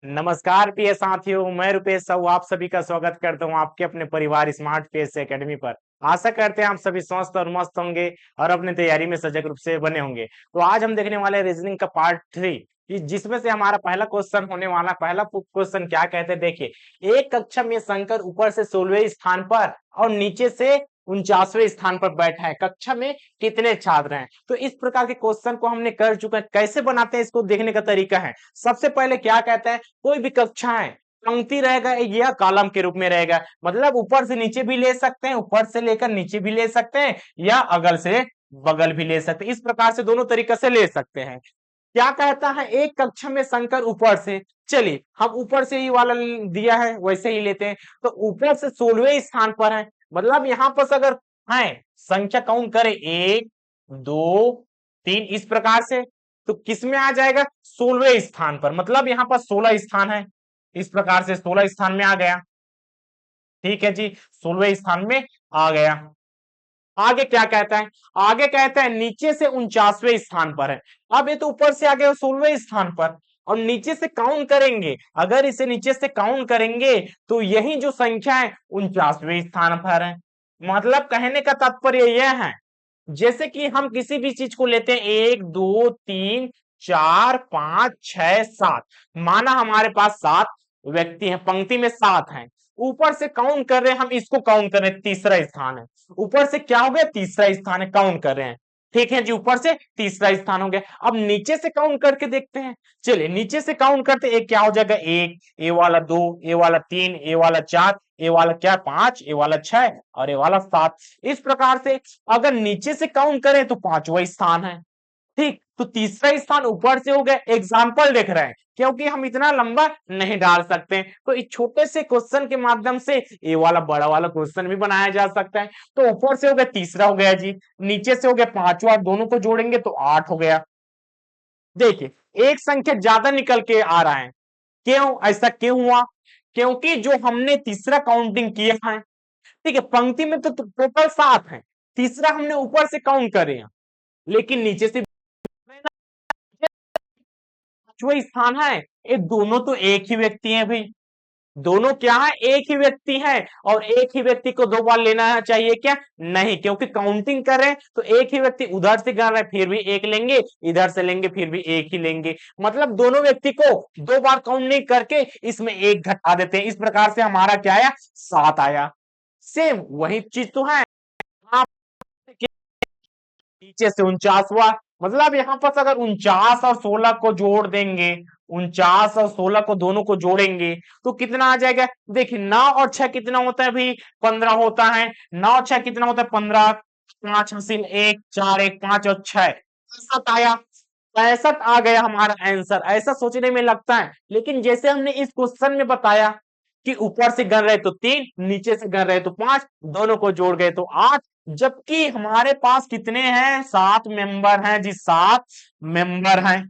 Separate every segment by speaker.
Speaker 1: नमस्कार प्रिय साथियों, मैं रुपेश साहू आप सभी का स्वागत करता हूं आपके अपने परिवार स्मार्ट फेस एकेडमी पर। आशा करते हैं आप सभी स्वस्थ और मस्त होंगे और अपनी तैयारी में सजग रूप से बने होंगे। तो आज हम देखने वाले रीजनिंग का पार्ट 3 कि जिसमें से हमारा पहला क्वेश्चन होने वाला। पहला क्वेश्चन क्या कहते हैं देखिए, एक कक्षा में शंकर ऊपर से 16वें स्थान पर और नीचे से 49वें स्थान पर बैठा है। कक्षा में कितने छात्र हैं? तो इस प्रकार के क्वेश्चन को हमने कर चुका है। कैसे बनाते हैं इसको देखने का तरीका है। सबसे पहले क्या कहता है, कोई भी कक्षा है पंक्ति रहेगा या कॉलम के रूप में रहेगा, मतलब ऊपर से नीचे भी ले सकते हैं, ऊपर से लेकर नीचे भी ले सकते हैं या अगल से बगल भी ले सकते हैं। इस प्रकार से दोनों तरीके से ले सकते हैं। क्या कहता है, एक कक्षा में शंकर ऊपर से, चलिए हम ऊपर से ही वाला दिया है वैसे ही लेते हैं। तो ऊपर से 16वें स्थान पर है, मतलब यहां पर अगर है संख्या काउंट करें 1 2 3 इस प्रकार से, तो किस में आ जाएगा? 16वें स्थान पर, मतलब यहां पर 16 स्थान है। इस प्रकार से 16 स्थान में आ गया। ठीक है जी, 16वें स्थान में आ गया। आगे क्या कहता है? आगे कहता है नीचे से 49वें स्थान पर है। अब ये तो ऊपर से आ गया 16वें स्थान पर और नीचे से काउंट करेंगे, अगर इसे नीचे से काउंट करेंगे तो यही जो संख्या है 49वें स्थान पर है। मतलब कहने का तात्पर्य यह है, जैसे कि हम किसी भी चीज को लेते हैं 1 2 3 4 5 6 7, माना हमारे पास 7 व्यक्ति हैं, पंक्ति में 7 हैं। ऊपर से काउंट कर रहे हैं, हम इसको काउंट कर रहे हैं, तीसरा स्थान है। ऊपर से क्या हो गया? तीसरा स्थान है, काउंट कर रहे हैं। ठीक है जी, ऊपर से तीसरा स्थान हो गया। अब नीचे से काउंट करके देखते हैं। चलिए नीचे से काउंट करते, एक क्या हो जाएगा? एक, ए वाला 2, ए वाला 3, ए वाला 4, ए वाला क्या 5, ए वाला 6 और ए वाला 7। इस प्रकार से अगर नीचे से काउंट करें तो पांचवा स्थान है। ठीक, तो तीसरा स्थान ऊपर से हो गया। एग्जाम्पल देख रहे हैं, क्योंकि हम इतना लंबा नहीं डाल सकते, तो इस छोटे से क्वेश्चन के माध्यम से ये वाला बड़ा वाला क्वेश्चन भी बनाया जा सकता है। तो ऊपर से हो गया तीसरा हो गया जी, नीचे से हो गया पांचवा, दोनों को जोड़ेंगे तो 8 हो गया। देखिए एक संख्या ज्यादा निकल के आ रहा है, क्यों ऐसा क्यों हुआ? क्योंकि जो हमने तीसरा काउंटिंग किया है, ठीक है, पंक्ति में तो टोटल 7 है, तीसरा हमने ऊपर से काउंट करे हैं, लेकिन नीचे से जो स्थान है, ये दोनों तो एक ही व्यक्ति है भाई। दोनों क्या है? एक ही व्यक्ति है। और एक ही व्यक्ति को दो बार लेना चाहिए क्या? नहीं, क्योंकि काउंटिंग कर रहे हैं तो एक ही व्यक्ति उधर से कर रहे हैं फिर भी एक लेंगे, इधर से लेंगे फिर भी एक ही लेंगे, मतलब दोनों व्यक्ति को दो बार काउंट नहीं करके इसमें एक घटा देते हैं। इस प्रकार से हमारा क्या आया? 7 आया। सेम वही चीज तो है। नीचे से 49वां, मतलब यहां पर अगर 49 और 16 को जोड़ देंगे, 49 और 16 को दोनों को जोड़ेंगे तो कितना आ जाएगा? देखिए 9 और 6 कितना होता है भाई? 15 होता है। 9 और 6 कितना होता है? 15। 5 हासिल 1 4 1 5 और 6 65 आया। 65 आ गया हमारा आंसर। ऐसा सोचने में लगता है, लेकिन जैसे हमने इस क्वेश्चन में बताया कि ऊपर से गण रहे तो 3, नीचे से गण रहे तो 5, दोनों को जोड़ गए तो 8, जबकि हमारे पास कितने हैं? 7 मेंबर हैं जी, 7 मेंबर हैं,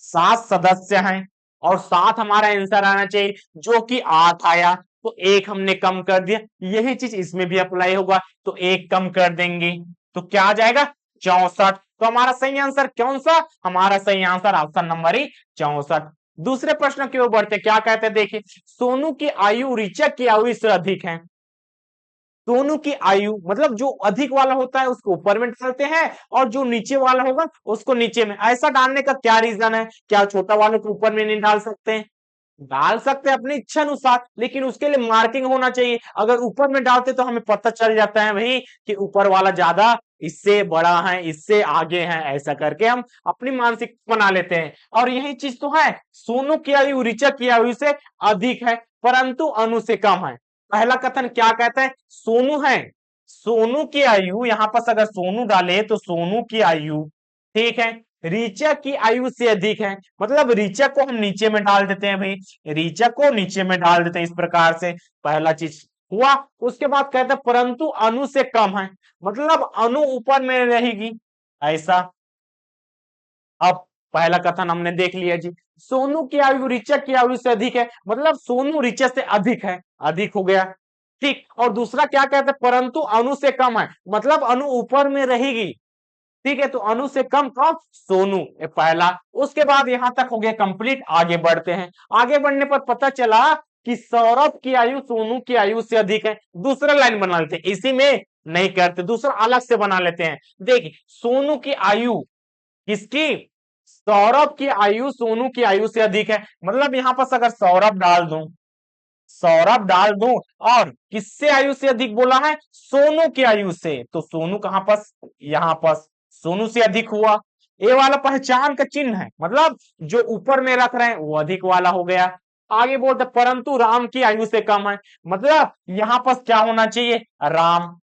Speaker 1: 7 सदस्य हैं और 7 हमारा आंसर आना चाहिए, जो कि 8 आया। तो एक हमने कम कर दिया, यही चीज इसमें भी अप्लाई होगा, तो एक कम कर देंगे तो क्या आ जाएगा? 64। तो हमारा सही आंसर कौन सा? हमारा सही आंसर ऑप्शन नंबर ही 64। दूसरे प्रश्न की ओर बढ़ते, क्या कहते हैं देखिए, सोनू की आयु ऋचा की आयु से अधिक है। दोनों की आयु, मतलब जो अधिक वाला होता है उसको ऊपर में डालते हैं और जो नीचे वाला होगा उसको नीचे में। ऐसा डालने का क्या रीजन है? क्या छोटा वाले को ऊपर में नहीं डाल सकते हैं? डाल सकते हैं अपनी इच्छा अनुसार, लेकिन उसके लिए मार्किंग होना चाहिए। अगर ऊपर में डालते तो हमें पता चल जाता है भाई कि ऊपर वाला ज्यादा इससे बड़ा है, इससे आगे है, ऐसा करके हम अपनी मानसिक बना लेते हैं। और यही चीज तो है, सोनू की आयु ऋचा की आयु से अधिक है परंतु अनु से कम है। पहला कथन क्या कहता है? सोनू है, सोनू की आयु, यहां पर अगर सोनू डाले तो सोनू की आयु, ठीक है, ऋचा की आयु से अधिक है, मतलब ऋचा को हम नीचे में डाल देते हैं भाई, ऋचा को नीचे में डाल देते हैं। इस प्रकार से पहला चीज हुआ। उसके बाद कहते हैं परंतु अनु से कम है, मतलब अनु ऊपर में रहेगी, ऐसा। अब पहला कथन हमने देख लिया जी, सोनू की आयु ऋचा की आयु से अधिक है, मतलब सोनू ऋचा से अधिक है, अधिक हो गया। ठीक, और दूसरा क्या कहते हैं? परंतु अनु से कम है, मतलब अनु ऊपर में रहेगी। ठीक है, तो अनु से कम कौन? सोनू, ये पहला। उसके बाद यहां तक हो गया कंप्लीट। आगे बढ़ते हैं। आगे बढ़ने पर पता चला कि सौरभ की आयु सोनू की आयु से अधिक है। दूसरा लाइन बना लेते हैं, इसी में नहीं करते, दूसरा अलग से बना लेते हैं। देखिए, सोनू की आयु किसकी? सौरभ की आयु सोनू की आयु से अधिक है। मतलब यहां पर अगर सौरभ डाल दूं और किससे आयु से अधिक बोला है? सोनू की आयु से, तो सोनू कहां पर? यहां पर सोनू से अधिक हुआ। ये वाला पहचान का चिन्ह है, मतलब जो ऊपर में रख रहे हैं वो अधिक वाला हो गया। आगे बोलते परंतु राम की आयु से कम है। मतलब यहां पर क्या होना चाहिए? राम।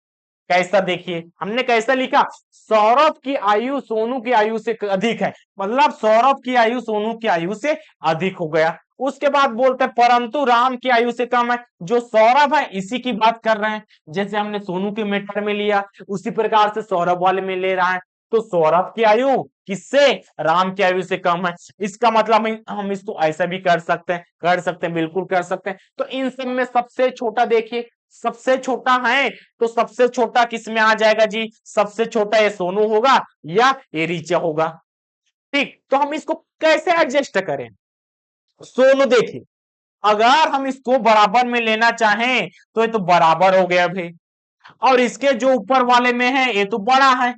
Speaker 1: कैसा? देखिए हमने कैसा लिखा? सौरभ की आयु सोनू की आयु से अधिक है, मतलब सौरभ की आयु सोनू की आयु से अधिक हो गया। उसके बाद बोलते हैं परंतु राम की आयु से कम है। जो सौरभ है इसी की बात कर रहे हैं, जैसे हमने सोनू के मैटर में लिया उसी प्रकार से सौरभ वाले में ले रहा है। तो सौरभ की आयु किससे? राम की आयु से कम है। इसका मतलब हम इसको ऐसा भी कर सकते हैं, बिल्कुल कर सकते हैं। तो इन सब में सबसे छोटा देखिए, सबसे छोटा है तो सबसे छोटा किस में आ जाएगा जी? सबसे छोटा ये सोनू होगा या ये ऋचा होगा। ठीक, तो हम इसको कैसे एडजस्ट करें? सोनू देखिए, अगर हम इसको बराबर में लेना चाहें तो ये तो बराबर हो गया भाई, और इसके जो ऊपर वाले में है ये तो बड़ा है,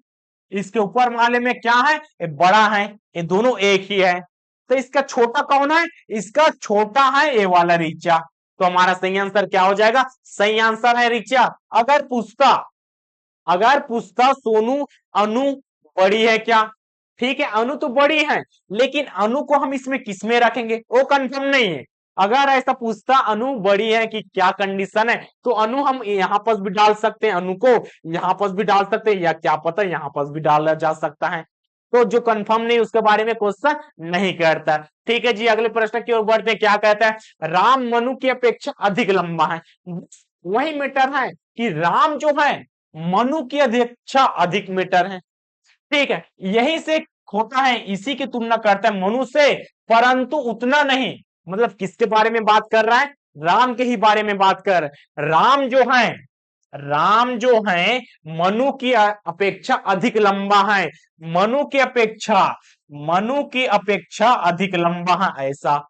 Speaker 1: इसके ऊपर वाले में क्या है? ये बड़ा है, ये दोनों एक ही है। तो इसका छोटा कौन है? इसका छोटा है ये वाला ऋचा। तो हमारा सही आंसर क्या हो जाएगा? सही आंसर है ऋचा। अगर पूछता सोनू अनु बड़ी है क्या? ठीक है, अनु तो बड़ी है, लेकिन अनु को हम इसमें किसमें रखेंगे वो कंफर्म नहीं है। अगर ऐसा पूछता अनु बड़ी है कि क्या कंडीशन है, तो अनु हम यहां पर भी डाल सकते हैं, अनु को यहां पर भी डाल सकते हैं, या क्या पता यहां पर भी डाला जा सकता है। तो जो कंफर्म नहीं उसके बारे में क्वेश्चन नहीं करता। ठीक है जी, अगले प्रश्न की ओर बढ़ते हैं। क्या कहता है? राम मनु की अपेक्षा अधिक लंबा है। वही मैटर है कि राम जो है मनु की अपेक्षा अधिक मीटर है। ठीक है, यही से होता है, इसी की तुलना करता है मनु से, परंतु उतना नहीं। मतलब किसके बारे में बात कर रहा है? राम के ही बारे में बात कर। राम जो है मनु की अपेक्षा अधिक लंबा है। मनु की अपेक्षा मनु की अपेक्षा अधिक लंबा है, ऐसा।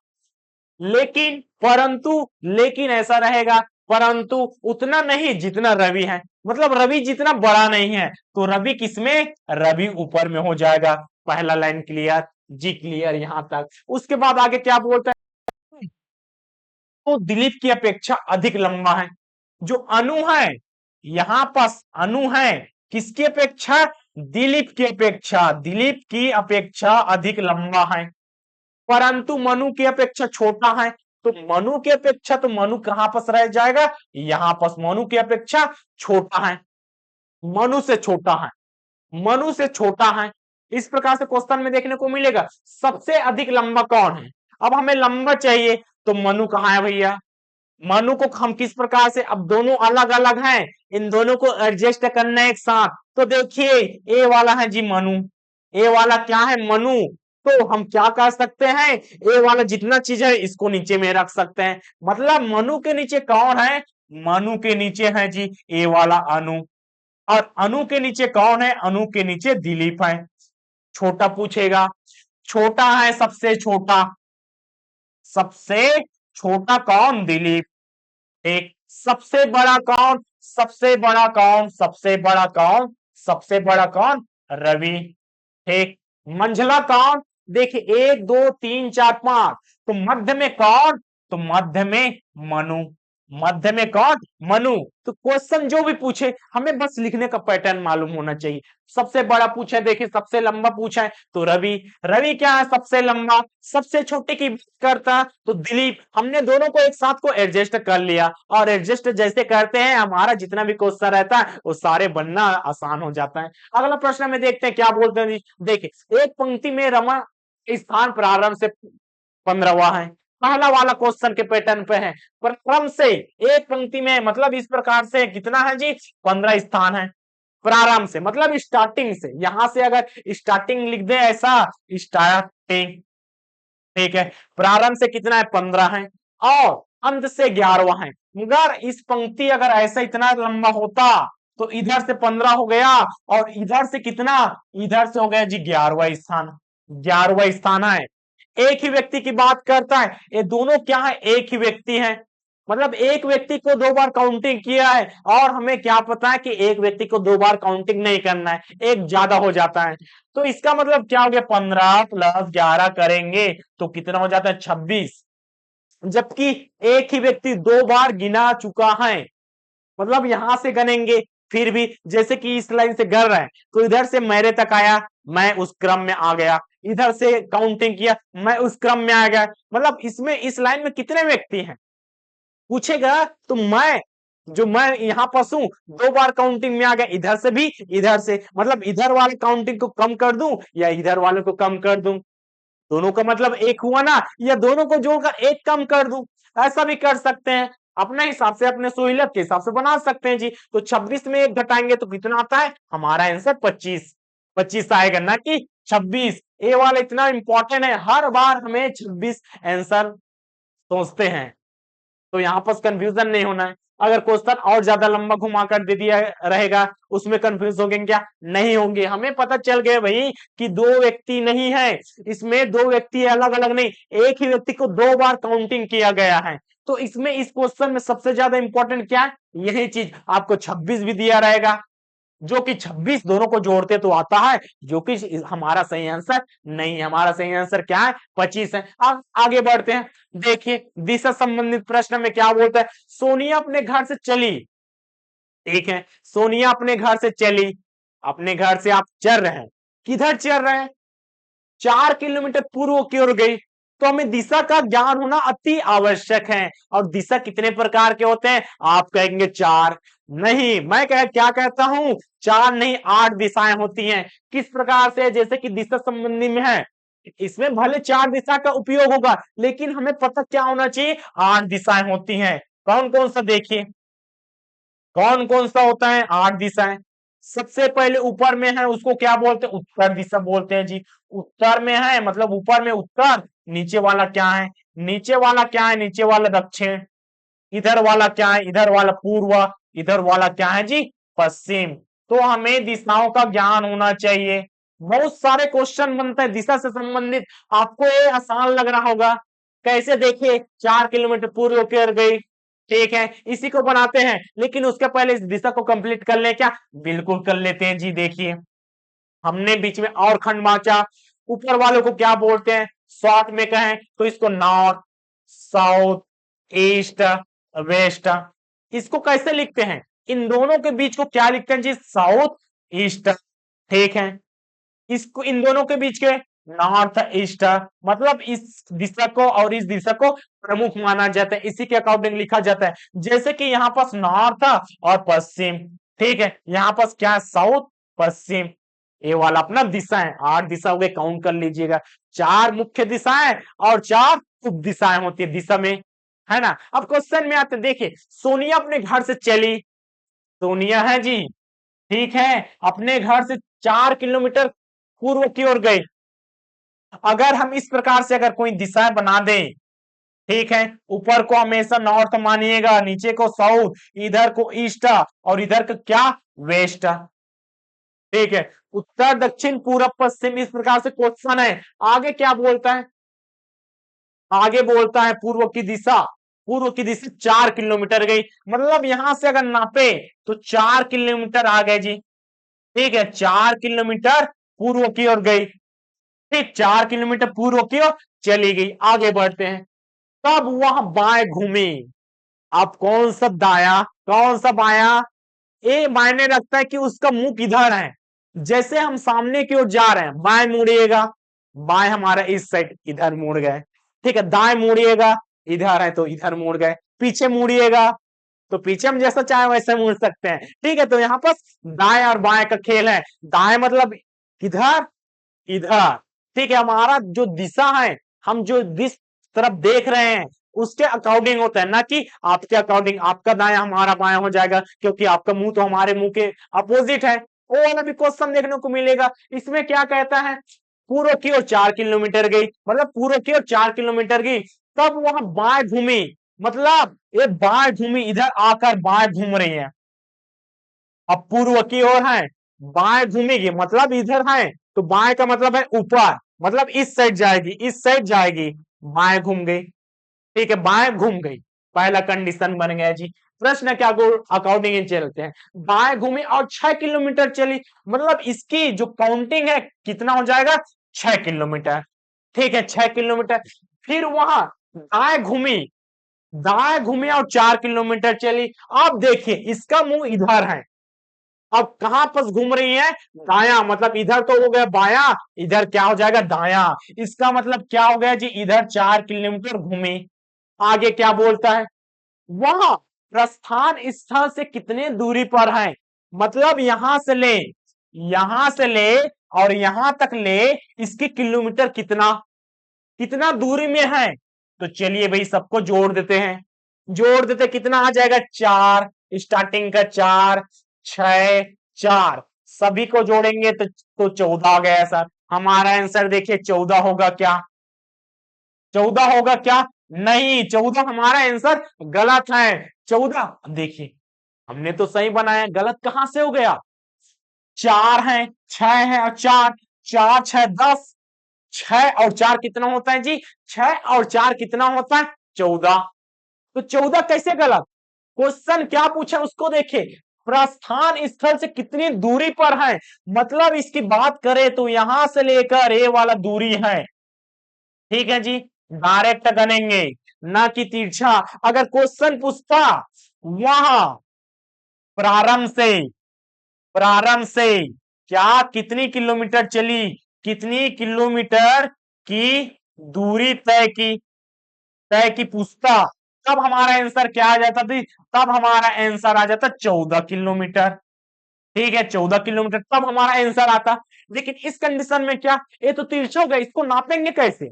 Speaker 1: लेकिन ऐसा रहेगा, परंतु उतना नहीं जितना रवि है। मतलब रवि जितना बड़ा नहीं है, तो रवि किसमें? रवि ऊपर में हो जाएगा। पहला लाइन क्लियर जी, क्लियर यहां तक। उसके बाद आगे क्या बोलता है? तो दिलीप की अपेक्षा अधिक लंबा है। जो अनु है, यहां पास अनु है, किसकी अपेक्षा? दिलीप की अपेक्षा अधिक लंबा है, परंतु मनु की अपेक्षा छोटा है। तो मनु की अपेक्षा, तो मनु कहां पर रह जाएगा? यहां पर मनु की अपेक्षा छोटा है, मनु से छोटा है, मनु से छोटा है। इस प्रकार से क्वेश्चन में देखने को मिलेगा। सबसे अधिक लंबा कौन है? अब हमें लंबा चाहिए, तो मनु कहां है भैया? मनु को हम किस प्रकार से, अब दोनों अलग अलग हैं, इन दोनों को एडजस्ट करना है एक साथ। तो देखिए, ए वाला है जी मनु, ए वाला क्या है? मनु। तो हम क्या कर सकते हैं? ए वाला जितना चीज है इसको नीचे में रख सकते हैं। मतलब मनु के नीचे कौन है? मनु के नीचे है जी ए वाला अनु। और अनु के नीचे कौन है? अनु के नीचे दिलीप है। छोटा पूछेगा, छोटा है सबसे छोटा कौन? दिलीप। एक सबसे बड़ा कौन? सबसे बड़ा कौन? रवि। ठीक, मंझला कौन? देखिए 1 2 3 4 5, तो मध्य में कौन? तो मध्य में मनु। मध्य में कौन? मनु। तो क्वेश्चन जो भी पूछे हमें बस लिखने का पैटर्न मालूम होना चाहिए। सबसे बड़ा पूछा है, देखिए सबसे लंबा पूछा है तो रवि। रवि क्या है? सबसे लंबा। सबसे छोटे की बात करता तो दिलीप। हमने दोनों को एक साथ को एडजस्ट कर लिया, और एडजस्ट जैसे करते हैं हमारा जितना भी क्वेश्चन रहता है वो सारे बनना आसान हो जाता है। अगला प्रश्न में देखते हैं क्या बोलते हैं। देखिए, एक पंक्ति में रमा स्थान प्रारंभ से 15वां है। पहला वाला क्वेश्चन के पैटर्न पे है, पर क्रम से एक पंक्ति में, मतलब इस प्रकार से कितना है जी? 15 स्थान है। प्रारंभ से मतलब स्टार्टिंग से, यहां से अगर स्टार्टिंग लिख दे ऐसा, स्टार्टिंग। ठीक है, प्रारंभ से कितना है? 15 है, और अंत से 11वां है। मगर इस पंक्ति अगर ऐसा इतना लंबा होता तो इधर से 15 हो गया और इधर से कितना, इधर से हो गया जी 11वां स्थान। 11वां स्थान है। एक ही व्यक्ति की बात करता है, ये दोनों क्या है, एक ही व्यक्ति है। मतलब एक व्यक्ति को 2 बार काउंटिंग किया है और हमें क्या पता है कि एक व्यक्ति को 2 बार काउंटिंग नहीं करना है, एक ज्यादा हो जाता है। तो इसका मतलब क्या हो गया, 15 + 11 करेंगे तो कितना हो जाता है, 26। जबकि एक ही व्यक्ति 2 बार गिना चुका है। मतलब यहां से गनेंगे फिर भी, जैसे कि इस लाइन से गर रहे हैं तो इधर से मेरे तक आया, मैं उस क्रम में आ गया, इधर से काउंटिंग किया, मैं उस क्रम में आ गया। मतलब इसमें इस लाइन में कितने व्यक्ति हैं पूछेगा तो मैं, जो मैं यहां पास हूं 2 बार काउंटिंग में आ गया, इधर से भी इधर से, मतलब इधर वाले काउंटिंग को कम कर दूं या इधर वाले को कम कर दूं, दोनों का मतलब एक हुआ ना, या दोनों को जोड़कर एक कम कर दूं, ऐसा भी कर सकते हैं। अपने हिसाब से, अपने सहूलियत के हिसाब से बना सकते हैं जी। तो 26 में एक घटाएंगे तो कितना आता है, हमारा आंसर 25। 25 आएगा ना कि 26। ये वाला इतना इंपॉर्टेंट है, हर बार हमें 26 आंसर सोचते हैं, तो यहां पर कंफ्यूजन नहीं होना है। अगर क्वेश्चन और ज्यादा लंबा घुमाकर दे दिया रहेगा, उसमें कंफ्यूज होंगे क्या, नहीं होंगे। हमें पता चल गया भाई कि 2 व्यक्ति नहीं है, इसमें 2 व्यक्ति अलग अलग नहीं, एक ही व्यक्ति को 2 बार काउंटिंग किया गया है। तो इसमें इस क्वेश्चन में सबसे ज्यादा इंपॉर्टेंट क्या है, यही चीज। आपको 26 भी दिया रहेगा, जो कि 26 दोनों को जोड़ते तो आता है, जो कि हमारा सही आंसर नहीं है। हमारा सही आंसर क्या है, 25 है। अब आगे बढ़ते हैं। देखिए दिशा संबंधित प्रश्न में क्या बोलता है, सोनिया अपने घर से चली, ठीक है, सोनिया अपने घर से चली, अपने घर से आप चल रहे हैं, किधर चल रहे हैं, 4 किलोमीटर पूर्व की ओर गई। तो हमें दिशा का ज्ञान होना अति आवश्यक है। और दिशा कितने प्रकार के होते हैं, आप कहेंगे 4, नहीं, मैं क्या कहता हूं, 4 नहीं 8 दिशाएं होती हैं। किस प्रकार से, जैसे कि दिशा संबंधी में है, इसमें भले 4 दिशा का उपयोग होगा, लेकिन हमें पता क्या होना चाहिए, 8 दिशाएं होती हैं। कौन कौन सा, देखिए कौन कौन सा होता है, 8 दिशाएं। सबसे पहले ऊपर में है, उसको क्या बोलते हैं, उत्तर दिशा बोलते हैं जी। उत्तर में है मतलब ऊपर में उत्तर, नीचे वाला क्या है, नीचे वाला क्या है, नीचे वाला दक्षिण, इधर वाला क्या है, इधर वाला पूर्व, इधर वाला क्या है जी, पश्चिम। तो हमें दिशाओं का ज्ञान होना चाहिए। बहुत सारे क्वेश्चन बनते हैं दिशा से संबंधित, आपको ये आसान लग रहा होगा। कैसे, देखिए 4 किलोमीटर पूर्व की ओर गई, ठीक है, इसी को बनाते हैं, लेकिन उसके पहले इस दिशा को कंप्लीट कर ले क्या, बिल्कुल कर लेते हैं जी। देखिए हमने बीच में और खंड बांचा, ऊपर वालों को क्या बोलते हैं, शॉर्ट में कहें तो इसको नॉर्थ, साउथ, ईस्ट, वेस्ट। इसको कैसे लिखते हैं, इन दोनों के बीच को क्या लिखते हैं जी, साउथ ईस्ट, ठीक है। इसको इन दोनों के बीच के नॉर्थ ईस्ट, मतलब इस दिशा को और इस दिशा को प्रमुख माना जाता है, इसी के अकॉर्डिंग लिखा जाता है। जैसे कि यहाँ पास नॉर्थ और पश्चिम, ठीक है, यहाँ पास क्या है, साउथ पश्चिम। ये वाला अपना दिशा है, 8 दिशा हो गए, काउंट कर लीजिएगा। 4 मुख्य दिशाएं और 4 उप दिशाएं होती है दिशा में, है ना। अब क्वेश्चन में आते, देखिए सोनिया अपने घर से चली, सोनिया है जी, ठीक है, अपने घर से 4 किलोमीटर पूर्व की ओर गई। अगर हम इस प्रकार से अगर कोई दिशा बना दें, ठीक है, ऊपर को हमेशा नॉर्थ मानिएगा, नीचे को साउथ, इधर को ईस्ट और इधर को क्या, वेस्ट, ठीक है, उत्तर दक्षिण पूर्व पश्चिम, इस प्रकार से क्वेश्चन है। आगे क्या बोलता है, आगे बोलता है पूर्व की दिशा, पूर्व की दिशा 4 किलोमीटर गई, मतलब यहां से अगर नापे तो 4 किलोमीटर आ गए जी, ठीक है, 4 किलोमीटर पूर्व की ओर गई, ठीक, 4 किलोमीटर पूर्व की ओर चली गई। आगे बढ़ते हैं, तब वह बाएं घूमी। अब कौन सा दाया, कौन सा बाया, ये मायने रखता है कि उसका मुंह किधर है। जैसे हम सामने की ओर जा रहे हैं, बाएं मुड़िएगा, बाएं हमारा इस साइड, इधर मुड़ गए, ठीक है, दाएं मुड़िएगा, इधर है तो इधर मुड़ गए, पीछे मुड़िएगा तो पीछे हम जैसा चाहे वैसे मुड़ सकते हैं, ठीक है। तो यहाँ पर दाएं और बाएं का खेल है, दाएं मतलब किधर, इधर, ठीक है, हमारा जो दिशा है, हम जो जिस तरफ देख रहे हैं उसके अकॉर्डिंग होता है, ना कि आपके अकॉर्डिंग। आपका दाया हमारा बाया हो जाएगा, क्योंकि आपका मुंह तो हमारे मुंह के अपोजिट है। वो वाला भी क्वेश्चन देखने को मिलेगा। इसमें क्या कहता है, पूर्व की ओर 4 किलोमीटर गई, मतलब पूर्व की ओर 4 किलोमीटर गई, तब वहां बाएं घूमी, मतलब ये बाएं घूमी, इधर आकर बाएं घूम रही है, अब पूर्व की ओर है, बाएं घूमेगी मतलब इधर है, तो बाएं का मतलब है ऊपर, मतलब इस साइड जाएगी, इस साइड जाएगी, बाएं घूम गई। ठीक है, बाएं घूम गई, पहला कंडीशन बन गया जी। प्रश्न क्या अकॉर्डिंग चलते हैं, बाएं घूमी और 6 किलोमीटर चली, मतलब इसकी जो काउंटिंग है कितना हो जाएगा, 6 किलोमीटर। ठीक है, 6 किलोमीटर। फिर वहां दाएं घूमी, दाएं घूमी और 4 किलोमीटर चली। अब देखिए इसका मुंह इधर है, अब कहां पर घूम रही है, दाया, मतलब इधर तो हो गया बाया, इधर क्या हो जाएगा, दाया। इसका मतलब क्या हो गया जी, इधर 4 किलोमीटर घूमी। आगे क्या बोलता है, वहां प्रस्थान स्थल से कितने दूरी पर है, मतलब यहां से ले और यहां तक ले, इसकी किलोमीटर कितना, कितना दूरी में है। तो चलिए भाई सबको जोड़ देते हैं, जोड़ देते, कितना आ जाएगा, 4, स्टार्टिंग का 4, 6, 4, सभी को जोड़ेंगे तो 14 आ गया सर। हमारा आंसर देखिए 14 होगा क्या, 14 होगा क्या, नहीं, 14 हमारा आंसर गलत है। 14 देखिए हमने तो सही बनाया, गलत कहां से हो गया, 4 है, 6 है और 4, 4 6 10, 6 और 4 कितना होता है जी, 6 और 4 कितना होता है, 14। तो 14 कैसे गलत, क्वेश्चन क्या पूछा उसको देखे, प्रस्थान स्थल से कितनी दूरी पर है, मतलब इसकी बात करें तो यहां से लेकर ए वाला दूरी है। ठीक है जी, डायरेक्ट गनेंगे, ना कि तिरछा। अगर क्वेश्चन पूछता वहां प्रारंभ से, प्रारंभ से क्या कितनी किलोमीटर चली, कितनी किलोमीटर की दूरी तय की पूछता, तब हमारा आंसर क्या आ जाता थी, तब हमारा आंसर आ जाता 14 किलोमीटर। ठीक है, 14 किलोमीटर तब हमारा आंसर आता। लेकिन इस कंडीशन में क्या, ये तो तिरछा होगा, इसको नापेंगे कैसे।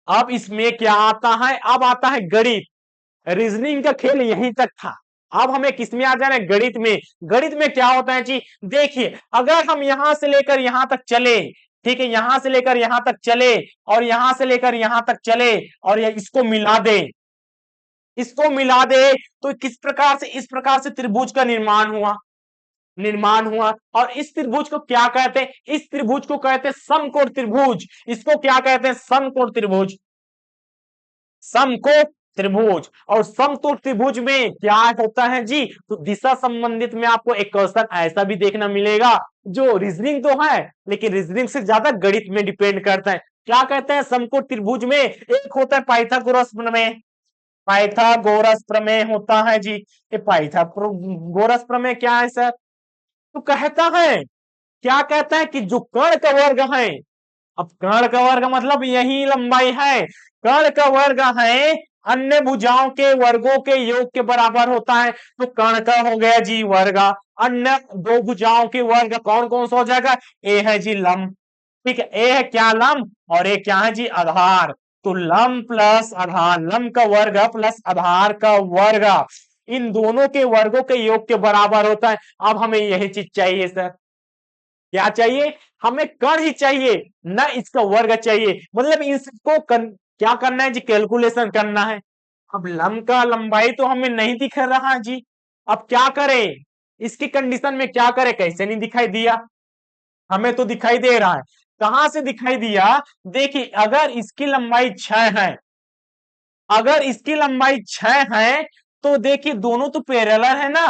Speaker 1: अब इसमें क्या आता है, अब आता है गणित, रीजनिंग का खेल यहीं तक था। अब हमें किसमें आ जाना है, गणित में। गणित में क्या होता है जी, देखिए अगर हम यहां से लेकर यहां तक चले, ठीक है, यहां से लेकर यहां तक चले और यहां से लेकर यहां तक चले और इसको मिला दे, इसको मिला दे, तो किस प्रकार से, इस प्रकार से त्रिभुज का निर्माण हुआ, निर्माण हुआ। और इस त्रिभुज को क्या कहते हैं, इस त्रिभुज को कहते हैं समकोण त्रिभुज। इसको क्या कहते हैं, समकोण त्रिभुज, समकोण त्रिभुज। और समकोण त्रिभुज में क्या होता है जी, तो दिशा संबंधित में आपको एक क्वेश्चन ऐसा भी देखना मिलेगा, जो रीजनिंग तो है लेकिन रीजनिंग से ज्यादा गणित में डिपेंड करता है। क्या कहते हैं, समकोण त्रिभुज में एक होता है पाइथागोरस प्रमेय, पाइथागोरस प्रमेय होता है जी। ये पाइथागोरस प्रमेय क्या है सर, तो कहता है, क्या कहता है कि जो कर्ण का वर्ग है, अब कर्ण का वर्ग मतलब यही लंबाई है, कर्ण का वर्ग है अन्य भुजाओं के वर्गों के योग के बराबर होता है। तो कर्ण का हो गया जी वर्ग, अन्य दो भुजाओं के वर्ग कौन कौन सा हो जाएगा, ए है जी लंब, ठीक है, ए है क्या लंब और ए क्या है जी आधार। तो लंब प्लस आधार, लंब का वर्ग प्लस आधार का वर्ग, इन दोनों के वर्गों के योग के बराबर होता है। अब हमें यही चीज चाहिए सर, क्या चाहिए, हमें कर्ण ही चाहिए, ना इसका वर्ग चाहिए, मतलब इसको क्या करना है जी, कैलकुलेशन करना है। अब लंब का लंबाई तो हमें नहीं दिख रहा जी, अब क्या करें, इसकी कंडीशन में क्या करें, कैसे नहीं दिखाई दिया, हमें तो दिखाई दे रहा है, कहां से दिखाई दिया, देखिए अगर इसकी लंबाई 6 है, अगर इसकी लंबाई 6 है तो देखिए दोनों तो पैरेलल है ना,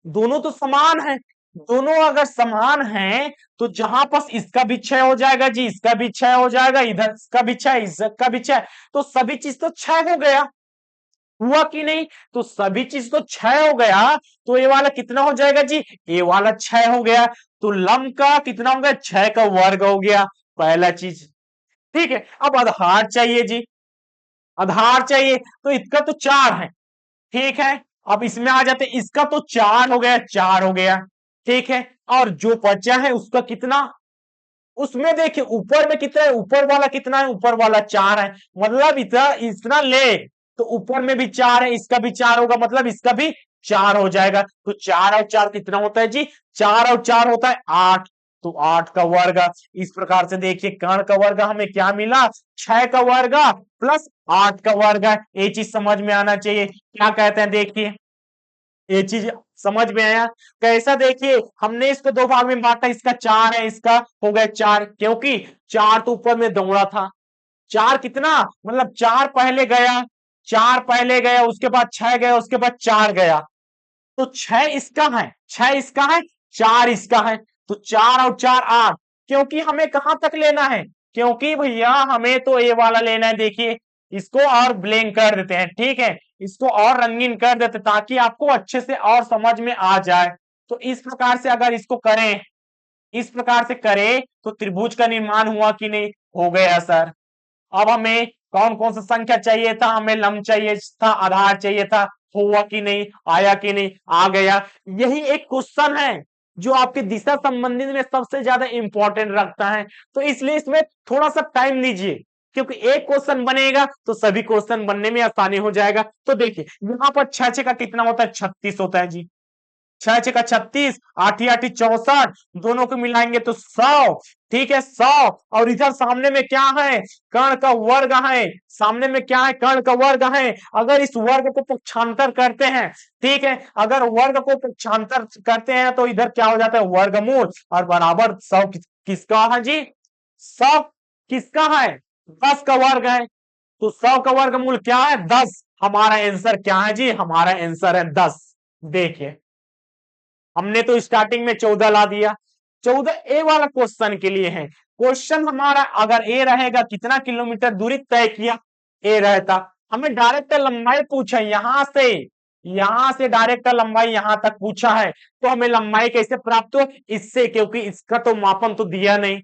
Speaker 1: दोनों तो समान है, दोनों अगर समान है तो जहां पर इसका भी 6 हो जाएगा जी, इसका भी 6 हो जाएगा, इधर इसका भी 6, इसका भी 6, तो सभी चीज तो 6 हो गया, हुआ कि नहीं, तो सभी चीज तो 6 हो गया, तो ये वाला कितना हो जाएगा जी, ये वाला 6 हो गया, तो लंब का कितना हो गया, 6 का वर्ग हो गया, पहला चीज। ठीक है, अब आधार चाहिए जी, आधार चाहिए, तो इसका तो 4 है, ठीक है, अब इसमें आ जाते, इसका तो 4 हो गया, 4 हो गया, ठीक है, और जो बचा है उसका कितना, उसमें देखिए ऊपर में कितना है, ऊपर वाला कितना है, ऊपर वाला 4 है, मतलब इतना इतना ले तो ऊपर में भी 4 है, इसका भी 4 होगा, मतलब इसका भी 4 हो जाएगा। तो 4 और 4 कितना होता है जी, 4 और 4 होता है 8, तो 8 का वर्ग। इस प्रकार से देखिए कर्ण का वर्ग हमें क्या मिला, 6 का वर्ग प्लस 8 का वर्ग, ये चीज समझ में आना चाहिए। क्या कहते हैं देखिए, ये चीज समझ में आया? कैसा, देखिए हमने इसको दो भाग में बांटा, इसका 4 है, इसका हो गया 4, क्योंकि 4 तो ऊपर में दौड़ा था। 4 कितना, मतलब 4 पहले गया, 4 पहले गया, उसके बाद 6 गया, उसके बाद 4 गया, तो 6 इसका है, 6 इसका है, 4 इसका है, तो 4 और 4 8। क्योंकि हमें कहां तक लेना है, क्योंकि भैया हमें तो ये वाला लेना है। देखिए इसको और ब्लैंक कर देते हैं, ठीक है, इसको और रंगीन कर देते ताकि आपको अच्छे से और समझ में आ जाए। तो इस प्रकार से अगर इसको करें, इस प्रकार से करें तो त्रिभुज का निर्माण हुआ कि नहीं, हो गया सर। अब हमें कौन कौन सा संख्या चाहिए था, हमें लंब चाहिए था, आधार चाहिए था, हुआ कि नहीं, आया कि नहीं, आ गया। यही एक क्वेश्चन है जो आपके दिशा संबंधित में सबसे ज्यादा इंपॉर्टेंट रखता है, तो इसलिए इसमें थोड़ा सा टाइम लीजिए, क्योंकि एक क्वेश्चन बनेगा तो सभी क्वेश्चन बनने में आसानी हो जाएगा। तो देखिए यहां पर 6 का कितना होता है, 36 होता है जी। 6 का 36, 8 8 64, दोनों को मिलाएंगे तो 100, ठीक है 100। और इधर सामने में क्या है, कर्ण का वर्ग है, सामने में क्या है, कर्ण का वर्ग है। अगर इस वर्ग को पक्षांतर करते हैं, ठीक है, अगर वर्ग को पक्षांतर करते हैं तो इधर क्या हो जाता है, वर्गमूल, और बराबर 100 किसका है जी, 100 किसका है, 10 का वर्ग है, तो 100 का वर्गमूल क्या है, 10। हमारा आंसर क्या है जी, हमारा आंसर है 10। देखिए हमने तो स्टार्टिंग में 14 ला दिया, 14 ए वाला क्वेश्चन के लिए है। क्वेश्चन हमारा अगर ए रहेगा कितना किलोमीटर दूरी तय किया, ए रहता, हमें डायरेक्ट लंबाई पूछा, यहां से डायरेक्ट लंबाई यहां तक पूछा है, तो हमें लंबाई कैसे प्राप्त हो, इससे, क्योंकि इसका तो मापन तो दिया नहीं।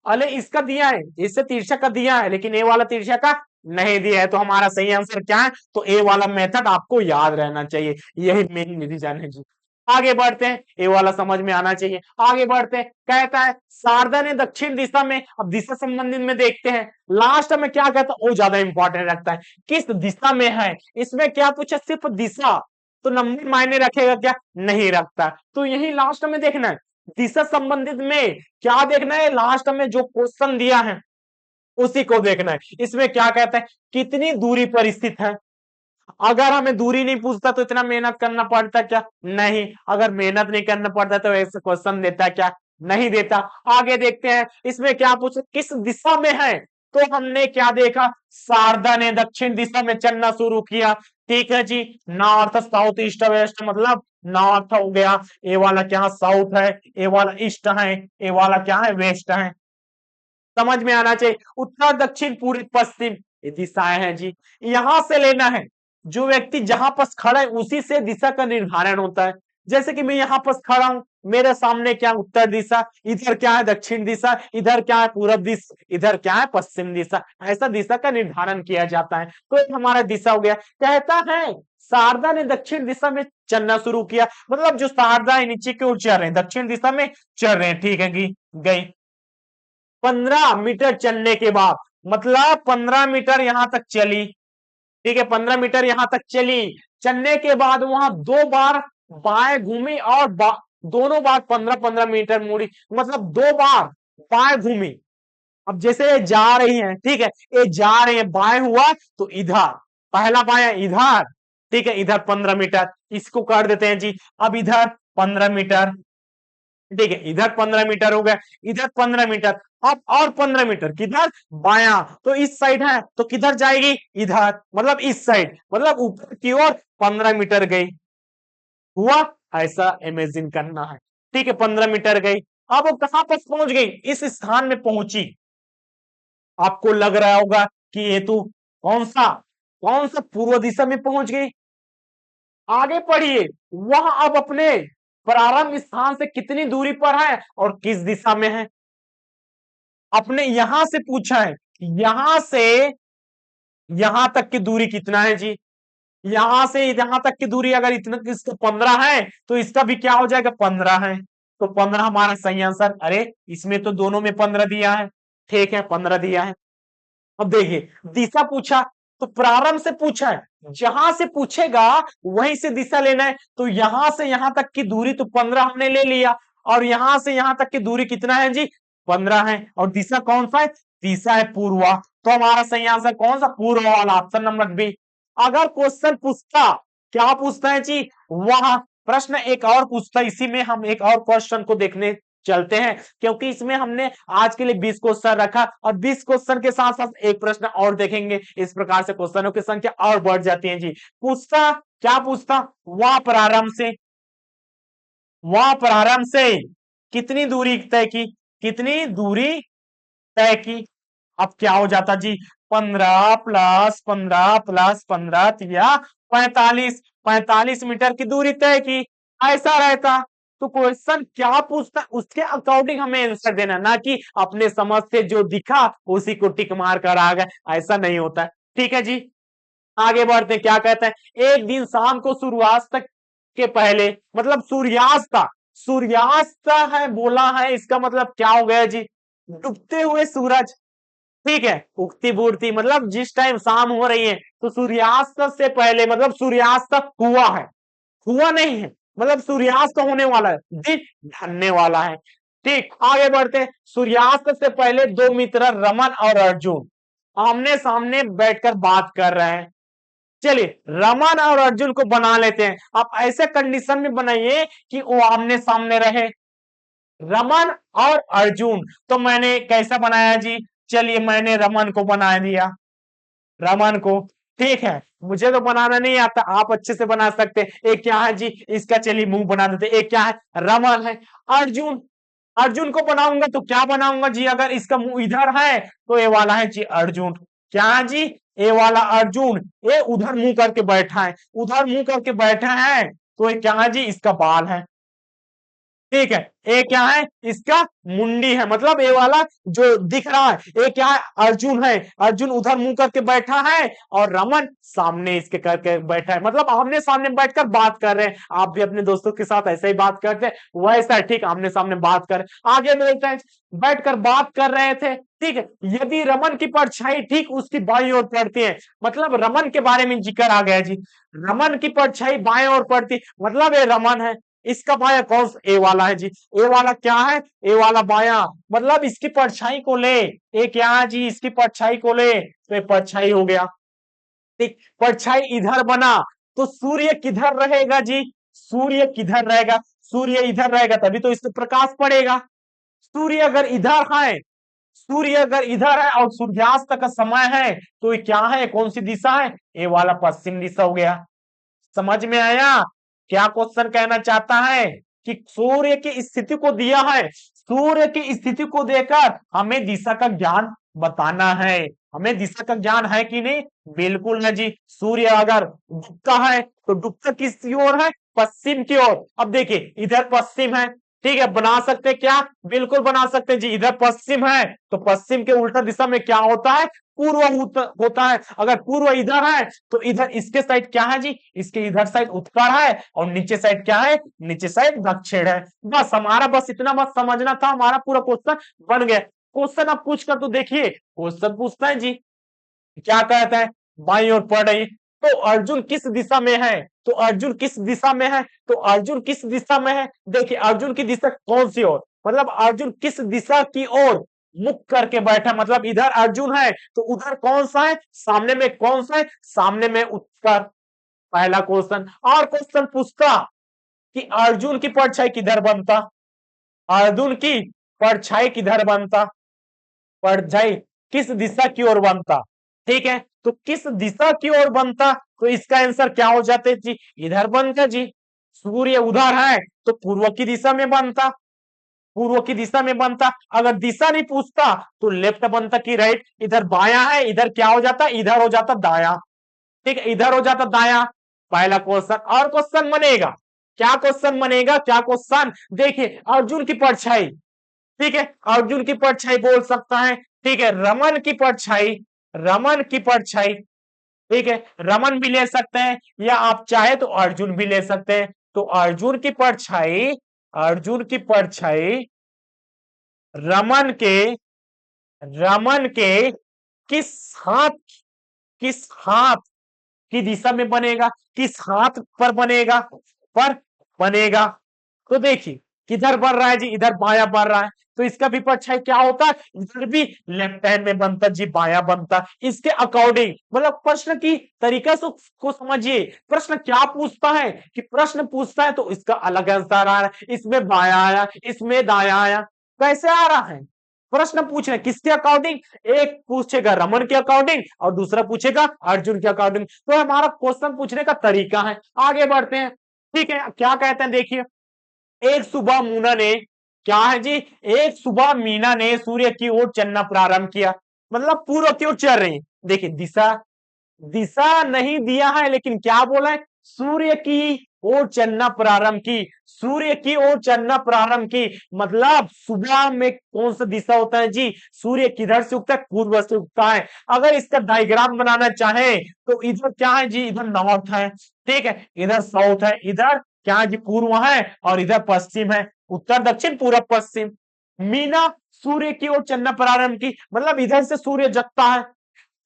Speaker 1: अरे इसका दिया है, इससे तिरछा का दिया है, लेकिन ए वाला तिरछा का नहीं दिया है, तो हमारा सही आंसर क्या है, तो ए वाला मेथड आपको याद रहना चाहिए, यही मेन रीजन है जी। आगे बढ़ते हैं, ये वाला समझ में आना चाहिए। आगे बढ़ते हैं, कहता है शारदा ने दक्षिण दिशा में, अब दिशा संबंधित में देखते हैं, लास्ट में क्या कहता है वो ज्यादा इंपॉर्टेंट रखता है, किस दिशा में है। इसमें क्या पूछा, सिर्फ दिशा, तो नंबर मायने रखेगा क्या, नहीं रखता। तो यही लास्ट में देखना है, दिशा संबंधित में क्या देखना है, लास्ट में जो क्वेश्चन दिया है उसी को देखना है। इसमें क्या कहता है, कितनी दूरी पर स्थित है। अगर हमें दूरी नहीं पूछता तो इतना मेहनत करना पड़ता क्या, नहीं। अगर मेहनत नहीं करना पड़ता तो ऐसे क्वेश्चन देता क्या, नहीं देता। आगे देखते हैं, इसमें क्या पूछा, किस दिशा में है, तो हमने क्या देखा, शारदा ने दक्षिण दिशा में चलना शुरू किया, ठीक है जी। नॉर्थ साउथ ईस्ट वेस्ट, मतलब नॉर्थ हो गया, ए वाला क्या साउथ है, ए वाला ईस्ट है, ए वाला क्या है, वेस्ट है। समझ में आना चाहिए, उत्तर दक्षिण पूर्व पश्चिम ये दिशाएं हैं जी। यहां से लेना है, जो व्यक्ति जहां पर खड़ा है उसी से दिशा का निर्धारण होता है। जैसे कि मैं यहां पर खड़ा हूं, मेरे सामने क्या उत्तर दिशा, इधर क्या है दक्षिण दिशा, इधर क्या है पूर्व दिशा, इधर क्या है पश्चिम दिशा, ऐसा दिशा का निर्धारण किया जाता है। तो एक हमारा दिशा हो गया। कहता है शारदा ने दक्षिण दिशा में चलना शुरू किया, मतलब जो शारदा है नीचे की ओर चल रहे हैं, दक्षिण दिशा में चल रहे हैं, ठीक है कि गई। 15 मीटर चलने के बाद, मतलब 15 मीटर यहां तक चली, ठीक है 15 मीटर यहां तक चली, चलने के बाद वहां 2 बार बाएं घूमी और दोनों बार 15-15 मीटर मुड़ी, मतलब 2 बार बाएं घूमी। अब जैसे ये जा रही है, ठीक है, ये जा रही है, बाएं हुआ तो इधर, पहला बाया इधर, ठीक है, इधर 15 मीटर, इसको कर देते हैं जी। अब इधर 15 मीटर, ठीक है, इधर 15 मीटर हो गया, इधर 15 मीटर, अब और 15 मीटर किधर, बाया, तो इस साइड है तो किधर जाएगी, इधर, मतलब इस साइड, मतलब ऊपर की ओर 15 मीटर गई। हुआ, ऐसा इमेजिन करना है, ठीक है 15 मीटर गई। अब वो कहां पर पहुंच गई, इस स्थान में पहुंची। आपको लग रहा होगा कि ये तो कौन सा पूर्व दिशा में पहुंच गई। आगे पढ़िए, वह अब अपने प्रारंभ स्थान से कितनी दूरी पर है और किस दिशा में है। अपने यहां से पूछा है, यहां से यहां तक की दूरी कितना है जी। यहां से यहां तक की दूरी अगर इतना, इसका 15 है तो इसका भी क्या हो जाएगा, 15 है, तो 15 हमारा सही आंसर। अरे इसमें तो दोनों में 15 दिया है, ठीक है 15 दिया है। अब देखिए दिशा पूछा तो प्रारंभ से पूछा है, जहां से पूछेगा वहीं से दिशा लेना है, तो यहां से यहां तक की दूरी तो 15 हमने ले लिया, और यहां से यहां तक की दूरी कितना है जी, 15 है, और दिशा कौन सा है, दिशा है पूर्वा, तो हमारा सही आंसर कौन सा, पूर्व वाला, ऑप्शन नंबर बी। अगर क्वेश्चन पूछता क्या पूछता है जी, वह प्रश्न एक और पूछता है। इसी में हम एक और क्वेश्चन को देखने चलते हैं, क्योंकि इसमें हमने आज के लिए 20 क्वेश्चन रखा और 20 क्वेश्चन के साथ साथ एक प्रश्न और देखेंगे। इस प्रकार से क्वेश्चनों की संख्या और बढ़ जाती है जी। पूछता क्या पूछता, वह प्रारंभ से, वह प्रारंभ से कितनी दूरी तय की, कितनी दूरी तय की। अब क्या हो जाता जी, 15 + 15 + 15 या 45, 45 मीटर की दूरी तय की, ऐसा रहता। तो क्वेश्चन क्या पूछता उसके अकॉर्डिंग हमें आंसर देना, ना कि अपने समझ से जो दिखा उसी को टिक मार कर आ गए, ऐसा नहीं होता है। ठीक है जी, आगे बढ़ते क्या कहते हैं, एक दिन शाम को सूर्यास्त के पहले, मतलब सूर्यास्त था, सूर्यास्त है बोला है, इसका मतलब क्या हो गया जी, डूबते हुए सूरज। ठीक है, उगती बुड़ती मतलब जिस टाइम शाम हो रही है, तो सूर्यास्त से पहले मतलब सूर्यास्त हुआ है, हुआ नहीं है, मतलब सूर्यास्त होने वाला है, दिन ढलने वाला है। ठीक, आगे बढ़ते हैं। सूर्यास्त से पहले दो मित्र रमन और अर्जुन आमने सामने बैठकर बात कर रहे हैं। चलिए रमन और अर्जुन को बना लेते हैं। आप ऐसे कंडीशन में बनाइए कि वो आमने सामने रहे, रमन और अर्जुन। तो मैंने कैसा बनाया जी, चलिए मैंने रमन को बना दिया, रमन को। ठीक है, मुझे तो बनाना नहीं आता, आप अच्छे से बना सकते हैं। एक क्या है जी, इसका चलिए मुंह बना देते। एक क्या है, रमन है। अर्जुन, अर्जुन को बनाऊंगा तो क्या बनाऊंगा जी, अगर इसका मुंह इधर है तो ये वाला है जी अर्जुन। क्या है जी, ये वाला अर्जुन, ये उधर मुंह करके बैठा है, उधर मुंह करके बैठा है, तो ये क्या है जी, इसका बाल है। ठीक है, ये क्या है, इसका मुंडी है, मतलब ये वाला जो दिख रहा है ये क्या है, अर्जुन है। अर्जुन उधर मुंह करके बैठा है और रमन सामने इसके करके बैठा है, मतलब आमने सामने बैठकर बात कर रहे हैं। आप भी अपने दोस्तों के साथ ऐसे ही बात करते हैं, वैसा ठीक आमने सामने बात कर। आगे मिलते हैं, बैठकर बात कर रहे थे। ठीक है, यदि रमन की परछाई ठीक उसकी बाईं ओर पड़ती है, मतलब रमन के बारे में जिक्र आ गया जी, रमन की परछाई बाएं ओर पड़ती, मतलब ये रमन है। इसका बाया कौन सा, ए वाला है जी। ए वाला क्या है, ए वाला बाया, मतलब इसकी परछाई को ले, ए क्या है जी, इसकी परछाई को ले, तो ये परछाई हो गया। ठीक, परछाई इधर बना तो सूर्य किधर रहेगा जी, सूर्य किधर रहेगा, सूर्य इधर रहेगा तभी तो इससे प्रकाश पड़ेगा। सूर्य अगर इधर है, सूर्य अगर इधर है और सूर्यास्त का समय है, तो ये क्या है, कौन सी दिशा है, ये वाला पश्चिम दिशा हो गया। समझ में आया क्या क्वेश्चन कहना चाहता है, कि सूर्य की स्थिति को दिया है, सूर्य की स्थिति को देकर हमें दिशा का ज्ञान बताना है। हमें दिशा का ज्ञान है कि नहीं, बिल्कुल है जी। सूर्य अगर डूबता है तो डूबता किस ओर है, पश्चिम की ओर। अब देखिए इधर पश्चिम है, ठीक है, बना सकते क्या, बिल्कुल बना सकते जी। इधर पश्चिम है तो पश्चिम के उल्टा दिशा में क्या होता है, पूर्व होता है। अगर पूर्व इधर है तो इधर इसके साइड क्या है जी, इसके इधर साइड उत्तर है और नीचे साइड क्या है, नीचे साइड दक्षिण है। बस हमारा बस इतना मत समझना था, हमारा पूरा क्वेश्चन बन गया। क्वेश्चन आप पूछ कर तो देखिए, क्वेश्चन पूछता है जी, क्या कहता है, बाईं ओर पड़ रही, तो अर्जुन किस दिशा में है, तो अर्जुन किस दिशा में है, तो अर्जुन किस दिशा में है, देखिए अर्जुन की दिशा कौन सी ओर, मतलब अर्जुन किस दिशा की ओर मुख करके बैठा, मतलब इधर अर्जुन है तो उधर कौन सा है, सामने में कौन सा है, सामने में उत्तर। पहला क्वेश्चन। और क्वेश्चन पूछता कि अर्जुन की परछाई किधर बनता, अर्जुन की परछाई किधर बनता, परछाई किस दिशा की ओर बनता। ठीक है, तो किस दिशा की ओर बनता, तो इसका आंसर क्या हो जाते जी, इधर बनता जी। सूर्य उधर है तो पूर्व की दिशा में बनता, पूर्व की दिशा में बनता। अगर दिशा नहीं पूछता तो लेफ्ट बनता कि राइट, इधर बाया है, इधर क्या हो जाता, इधर हो जाता दाया। ठीक है, इधर हो जाता दाया। पहला क्वेश्चन। और क्वेश्चन बनेगा, क्या क्वेश्चन बनेगा, क्या क्वेश्चन, देखिए अर्जुन की परछाई, ठीक है, अर्जुन की परछाई बोल सकता है। ठीक है, रमन की परछाई, रमन की परछाई, ठीक है, रमन भी ले सकते हैं या आप चाहे तो अर्जुन भी ले सकते हैं। तो अर्जुन की परछाई, अर्जुन की परछाई रमन के, रमन के किस हाथ, किस हाथ की दिशा में बनेगा, किस हाथ पर बनेगा, पर बनेगा। तो देखिए किधर बढ़ रहा है जी, इधर बाया बढ़ रहा है, तो इसका विपक्ष है क्या होता है, इधर भी लेफ्ट हैंड में बनता जी, बायां बनता। इसके अकॉर्डिंग मतलब प्रश्न की तरीका से को समझिए, प्रश्न क्या पूछता है कि प्रश्न पूछता है तो इसका अलग आंसर आ रहा है, इसमें बायां आया, इसमें दायां आया, कैसे आ रहा है, प्रश्न पूछ रहे हैं किसके अकॉर्डिंग, एक पूछेगा रमन के अकॉर्डिंग और दूसरा पूछेगा अर्जुन के अकॉर्डिंग। तो हमारा क्वेश्चन पूछने का तरीका है। आगे बढ़ते हैं, ठीक है, क्या कहते हैं देखिए, एक सुबह मीना ने, क्या है जी, एक सुबह मीना ने सूर्य की ओर चलना प्रारंभ किया, मतलब पूर्व की ओर चल रही है। देखिए दिशा, दिशा नहीं दिया है लेकिन क्या बोला है, सूर्य की ओर चलना प्रारंभ की, सूर्य की ओर चलना प्रारंभ की, मतलब सुबह में कौन सा दिशा होता है जी, सूर्य किधर से उगता है, पूर्व से उगता है। अगर इसका डायग्राम बनाना चाहे तो इधर क्या है जी, इधर नॉर्थ है, ठीक है, इधर साउथ है, इधर क्या है जी, पूर्व है, और इधर पश्चिम है, उत्तर दक्षिण पूर्व पश्चिम। मीना सूर्य की ओर चलना प्रारंभ की, मतलब इधर से सूर्य जगता है,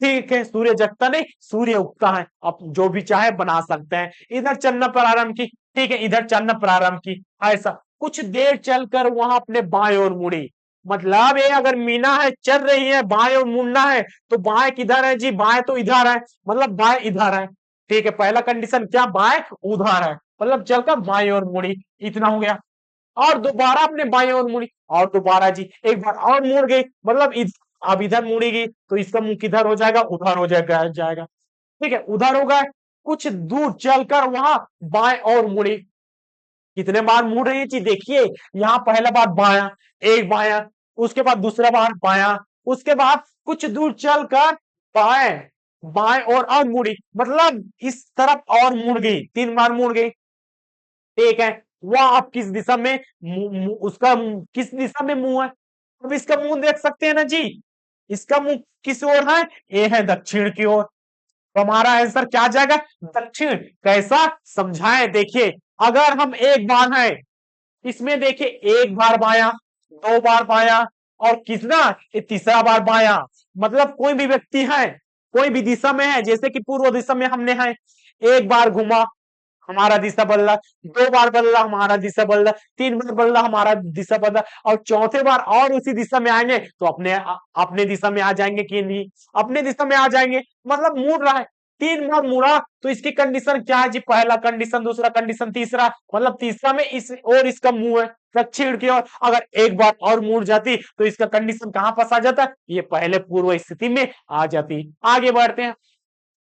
Speaker 1: ठीक है, सूर्य जगता नहीं, सूर्य उगता है, आप जो भी चाहे बना सकते हैं। इधर चलना प्रारंभ की, ठीक है, इधर चलना प्रारंभ की, ऐसा कुछ देर चलकर वहां अपने बाएं ओर मुड़ी, मतलब ये अगर मीना है चल रही है, बाएं ओर मुड़ना है, तो बाएं किधर है जी, बाएं तो इधर है, मतलब बाएं इधर है, ठीक है, पहला कंडीशन क्या, बाएं उधर है, मतलब चलकर बाएं ओर मुड़ी, इतना हो गया। और दोबारा अपने बाएं ओर मुड़ी, और दोबारा जी एक बार और मुड़ गई, मतलब अब इधर मुड़ेगी तो इसका मुंह किधर हो जाएगा, उधर हो जाएगा, ठीक है, उधर होगा। कुछ दूर चलकर वहां बाएं और मुड़ी, कितने बार मुड़ रही है जी, देखिए यहाँ पहला बार बायां, एक बायां, उसके बाद दूसरा बार बायां, उसके बाद कुछ दूर चलकर बाएं, बाएं और मुड़ी, मतलब इस तरफ और मुड़ गई, 3 बार मुड़ गई, ठीक है। वह अब किस दिशा में उसका किस दिशा में मुंह है, अब इसका मुंह देख सकते हैं ना जी, इसका मुंह किस ओर है, ये है दक्षिण की ओर, तो हमारा आंसर क्या आ जाएगा, दक्षिण। कैसा समझाएं, देखिए अगर हम एक बार है, इसमें देखिए एक बार बाया, 2 बार बाया, और कितना, ये तीसरा बार बाया, मतलब कोई भी व्यक्ति है, कोई भी दिशा में है, जैसे कि पूर्व दिशा में हमने है, एक बार घुमा हमारा दिशा बदला, 2 बार बदला हमारा दिशा बदला, 3 बार बदला हमारा दिशा बदला, और चौथे बार और उसी दिशा में आएंगे तो अपने दिशा में आ जाएंगे कि नहीं, अपने दिशा में आ जाएंगे, मतलब मुड़ रहा है, 3 बार मुड़ा तो इसकी कंडीशन क्या है जी, पहला कंडीशन, दूसरा कंडीशन, तीसरा, मतलब तीसरा में इस और इसका मुंह है दक्षिण की ओर, अगर एक बार और मुड़ जाती तो इसका कंडीशन कहां फंसा जाता, ये पहले पूर्व स्थिति में आ जाती। आगे बढ़ते हैं,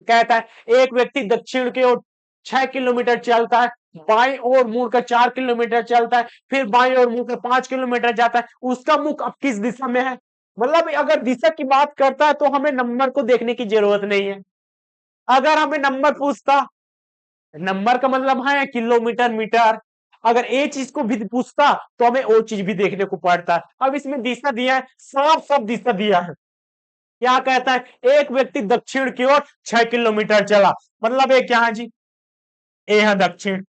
Speaker 1: कहता है एक व्यक्ति दक्षिण की ओर 6 किलोमीटर चलता है, बाईं ओर मुड़कर 4 किलोमीटर चलता है, फिर बाईं ओर मुड़कर 5 किलोमीटर जाता है, उसका मुख अब किस दिशा में है, मतलब अगर दिशा की बात करता है तो हमें नंबर को देखने की जरूरत नहीं है, अगर हमें नंबर पूछता, नंबर का मतलब है किलोमीटर मीटर, अगर ये चीज को भी पूछता तो हमें वो चीज भी देखने को पड़ता। अब इसमें दिशा दिया है, साफ साफ दिशा दिया है, क्या कहता है, एक व्यक्ति दक्षिण की ओर 6 किलोमीटर चला, मतलब ये क्या है जी, ये है दक्षिण,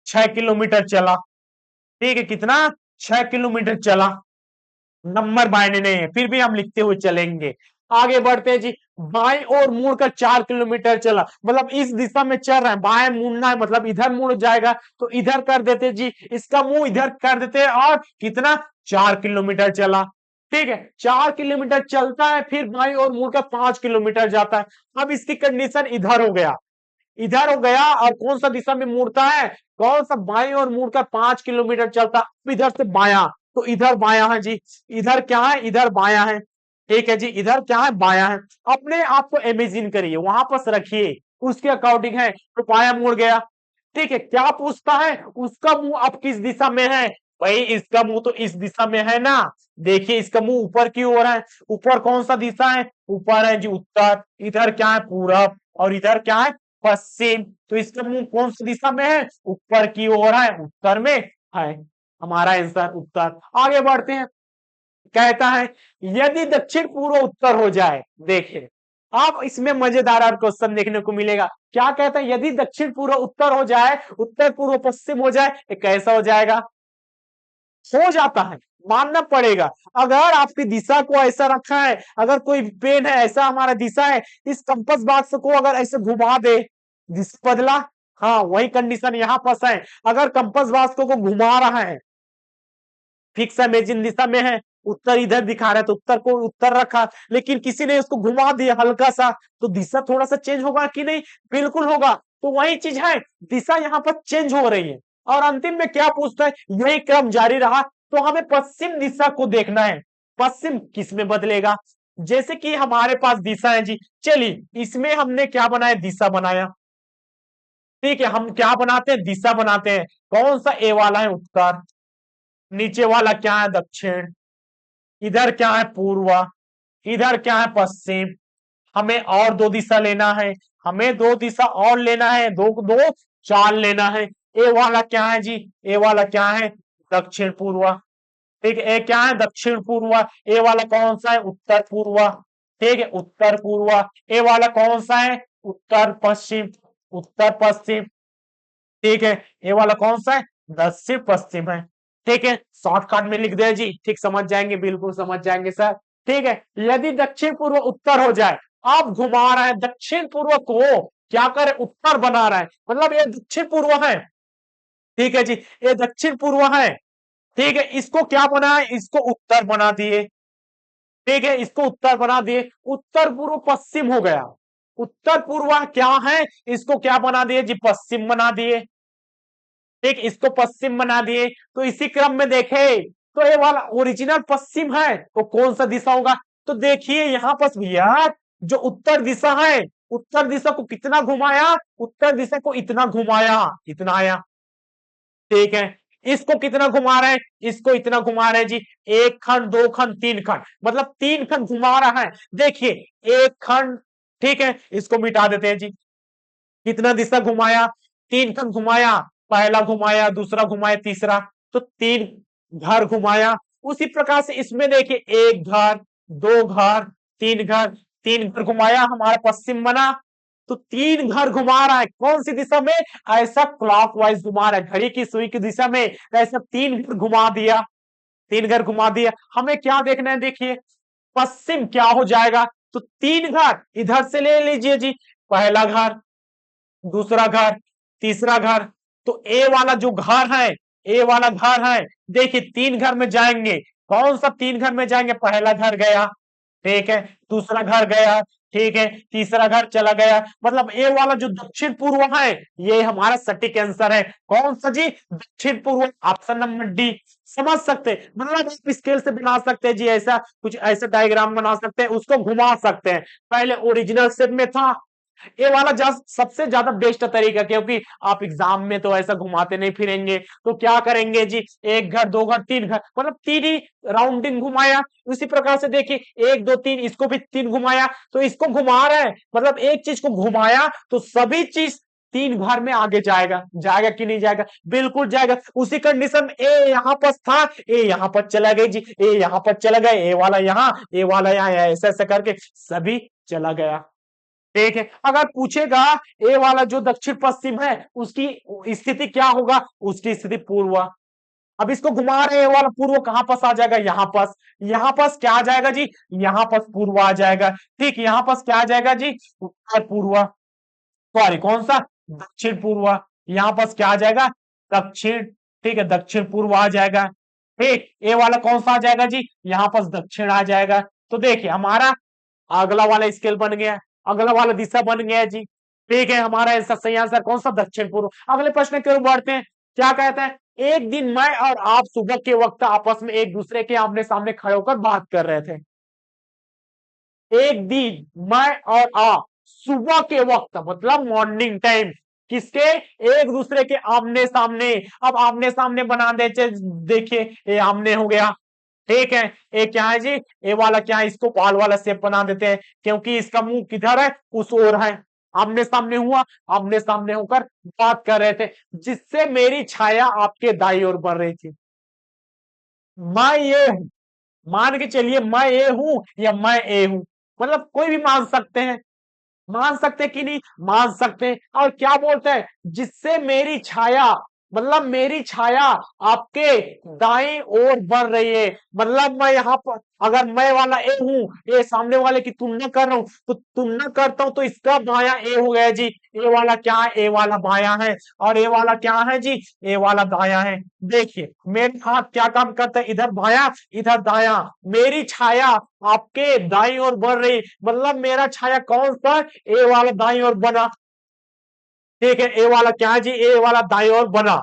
Speaker 1: 6 किलोमीटर चला, ठीक है, कितना, 6 किलोमीटर चला, नंबर मायने नहीं है, फिर भी हम लिखते हुए चलेंगे। आगे बढ़ते हैं जी, बाएं ओर मुड़कर 4 किलोमीटर चला, मतलब इस दिशा में चल रहा है, बाएं मुड़ना है मतलब इधर मुड़ जाएगा, तो इधर कर देते जी, इसका मुंह इधर कर देते हैं, और कितना, 4 किलोमीटर चला, ठीक है, 4 किलोमीटर चलता है, फिर बाईं ओर मुड़कर 5 किलोमीटर जाता है। अब इसकी कंडीशन इधर हो गया, इधर हो गया, और कौन सा दिशा में मुड़ता है, कौन सा, बाईं ओर मुड़कर 5 किलोमीटर चलता, अब इधर से बायां, तो इधर बायां है जी, इधर क्या है, इधर बायां है, ठीक है जी, इधर क्या है, बायां है। अपने आप को इमेजिन करिए, वहां पर रखिए, उसके अकॉर्डिंग है, तो बायां मुड़ गया, ठीक है, क्या पूछता है, उसका मुंह अब किस दिशा में है, भाई इसका मुंह तो इस दिशा में है ना, देखिए इसका मुंह ऊपर की ओर है, ऊपर कौन सा दिशा है, ऊपर है जी उत्तर, इधर क्या है, पूरब, और इधर क्या है, पश्चिम, तो इसका मुंह कौन सी दिशा में है, ऊपर की ओर है, उत्तर में है, हमारा आंसर उत्तर। आगे बढ़ते हैं, कहता है यदि दक्षिण पूर्व उत्तर हो जाए, देखिए अब इसमें मजेदार और क्वेश्चन देखने को मिलेगा, क्या कहता है, यदि दक्षिण पूर्व उत्तर हो जाए, उत्तर पूर्व पश्चिम हो जाए, ये कैसा हो जाएगा, हो जाता है, मानना पड़ेगा। अगर आपकी दिशा को ऐसा रखा है, अगर कोई पेन है ऐसा हमारा दिशा है, इस कंपास बॉक्स को अगर ऐसे घुमा दे, दिशा बदला, हाँ वही कंडीशन यहां फंसा है, अगर कंपास बॉक्स को घुमा रहा है, फिक्स इमेजिन दिशा में है, उत्तर इधर दिखा रहा है तो उत्तर को उत्तर रखा, लेकिन किसी ने उसको घुमा दिया हल्का सा, तो दिशा थोड़ा सा चेंज होगा कि नहीं? बिल्कुल होगा। तो वही चीज है, दिशा यहाँ पर चेंज हो रही है। और अंतिम में क्या पूछता है, यही क्रम जारी रहा तो हमें पश्चिम दिशा को देखना है, पश्चिम किस में बदलेगा। जैसे कि हमारे पास दिशा है जी, चलिए इसमें हमने क्या बनाया, दिशा बनाया। ठीक है, हम क्या बनाते हैं, दिशा बनाते हैं। कौन सा ए वाला है, उत्तर। नीचे वाला क्या है, दक्षिण। इधर क्या है, पूर्व। इधर क्या है, पश्चिम। हमें और दो दिशा लेना है, हमें दो दिशा और लेना है, दो दो चार लेना है। ए वाला क्या है जी, ए वाला क्या है, दक्षिण पूर्व। ठीक है, ए क्या है, दक्षिण पूर्व। ए वाला कौन सा है, उत्तर पूर्व। ठीक है, उत्तर पूर्व। ए वाला कौन सा है, उत्तर पश्चिम। उत्तर पश्चिम। ठीक है, ये वाला कौन सा है, दक्षिण पश्चिम है। ठीक है, शॉर्टकट में लिख दे जी, ठीक समझ जाएंगे, बिल्कुल समझ जाएंगे सर। ठीक है, यदि दक्षिण पूर्व उत्तर हो जाए, आप घुमा रहा है दक्षिण पूर्व को, क्या करे, उत्तर बना रहा है, मतलब ये दक्षिण पूर्व है। ठीक है जी, ये दक्षिण पूर्व है। ठीक है, इसको क्या बनाए, इसको उत्तर बना दिए। ठीक है, इसको उत्तर बना दिए, उत्तर पूर्व पश्चिम हो गया। उत्तर पूर्व क्या है, इसको क्या बना दिए जी, पश्चिम बना दिए। ठीक, इसको पश्चिम बना दिए। तो इसी क्रम में देखे तो ये वाला ओरिजिनल पश्चिम है, तो कौन सा दिशा होगा। तो देखिए यहां पर भैया, जो उत्तर दिशा है, उत्तर दिशा को कितना घुमाया, उत्तर दिशा को इतना घुमाया, इतना आया। ठीक है, इसको कितना घुमा रहे हैं, इसको इतना घुमा रहे हैं जी, एक खंड, दो खंड, तीन खंड, मतलब तीन खंड घुमा रहा है। देखिए, एक खंड। ठीक है, इसको मिटा देते हैं जी। कितना दिशा घुमाया, तीन खंड घुमाया। पहला घुमाया, दूसरा घुमाया, तीसरा, तो तीन घर घुमाया। उसी प्रकार से इसमें देखिए, एक घर, दो घर, तीन घर, तीन घर घुमाया, हमारा पश्चिम बना। तो तीन घर घुमा रहा है, कौन सी दिशा में, ऐसा क्लॉकवाइज घुमा रहा है, घड़ी की सुई की दिशा में। ऐसा तीन घर घुमा दिया, तीन घर घुमा दिया। हमें क्या देखना है, देखिए पश्चिम क्या हो जाएगा, तो तीन घर इधर से ले लीजिए जी। पहला घर, दूसरा घर, तीसरा घर। तो ए वाला जो घर है, ए वाला घर है, देखिए तीन घर में जाएंगे। कौन सा तीन घर में जाएंगे, पहला घर गया। ठीक है, दूसरा घर गया। ठीक है, तीसरा घर चला गया, मतलब ए वाला जो दक्षिण पूर्व है, ये हमारा सटीक आंसर है। कौन सा जी, दक्षिण पूर्व, ऑप्शन नंबर डी। समझ सकते हैं, मतलब आप स्केल से बना सकते हैं जी, ऐसा कुछ ऐसा डायग्राम बना सकते हैं, उसको घुमा सकते हैं। पहले ओरिजिनल शेप में था, ये वाला सबसे ज्यादा बेस्ट तरीका, क्योंकि आप एग्जाम में तो ऐसा घुमाते नहीं फिरेंगे। तो क्या करेंगे जी, एक घर, दो घर, तीन घर, मतलब तीन ही राउंडिंग घुमाया। उसी प्रकार से देखिए, एक दो तीन, इसको भी तीन घुमाया, तो इसको घुमा रहा है, मतलब एक चीज को घुमाया तो सभी चीज तीन घर में आगे जाएगा, जाएगा कि नहीं जाएगा, बिल्कुल जाएगा। उसी कंडीशन में ए यहाँ पर था, ए यहाँ पर चला गया जी, ए यहाँ पर चला गया, ए वाला यहाँ, ए वाला यहाँ, ऐसा ऐसा करके सभी चला गया। ठीक है, अगर पूछेगा ए वाला जो दक्षिण पश्चिम है, उसकी स्थिति क्या होगा, उसकी स्थिति पूर्व। अब इसको घुमा रहे हैं, वाला पूर्व कहां पास आ जाएगा, यहाँ पास। यहाँ पास क्या आ जाएगा जी, यहाँ पास पूर्व आ जाएगा। ठीक, यहाँ पास क्या आ जाएगा जी, उत्तर पूर्व, सॉरी कौन सा, दक्षिण पूर्व। यहाँ पास क्या आ जाएगा, दक्षिण। ठीक है, दक्षिण पूर्व आ जाएगा। ठीक, ए वाला कौन सा आ जाएगा जी, यहाँ पास दक्षिण आ जाएगा। तो देखिए हमारा अगला वाला स्केल बन गया, अगला वाला दिशा बन गया जी। ठीक है, हमारा ऐसा सही आंसर कौन सा, दक्षिण पूर्व। अगले प्रश्न की ओर बढ़ते हैं, क्या कहता है, एक दिन मैं और आप सुबह के वक्त आपस में एक दूसरे के आमने सामने खड़े होकर बात कर रहे थे। एक दिन मैं और आप सुबह के वक्त, मतलब मॉर्निंग टाइम, किसके, एक दूसरे के आमने सामने। अब आमने सामने बना देते, देखिए ये आमने हो गया। ठीक है, ये क्या है जी, ये वाला क्या है, इसको पाल वाला शेप बना देते हैं, क्योंकि इसका मुंह किधर है, उस ओर है। आमने सामने हुआ, आमने सामने होकर बात कर रहे थे, जिससे मेरी छाया आपके दाई ओर बढ़ रही थी। मैं ये हूं, मान के चलिए मैं ये हूं या मैं ए हूं, मतलब कोई भी मान सकते हैं, मान सकते कि नहीं, मान सकते हैं। और क्या बोलते हैं, जिससे मेरी छाया मतलब मेरी छाया आपके दाईं ओर बढ़ रही है। मतलब मैं यहाँ पर अगर मैं वाला ए हूं, ए सामने वाले की तुलना कर रहा हूं, तो तुलना करता हूं तो इसका बायां ए हो गया जी। ए वाला क्या है? ए वाला बायां है। और ए वाला क्या है जी? ए वाला दायां है। देखिए मेरे हाथ क्या काम करता है, इधर बायां इधर दायां। मेरी छाया आपके दाईं ओर बढ़ रही, मतलब मेरा छाया कौन सा? ए वाला दाईं ओर बना। ठीक है, ए वाला क्या है जी? ए वाला दाईं ओर बना।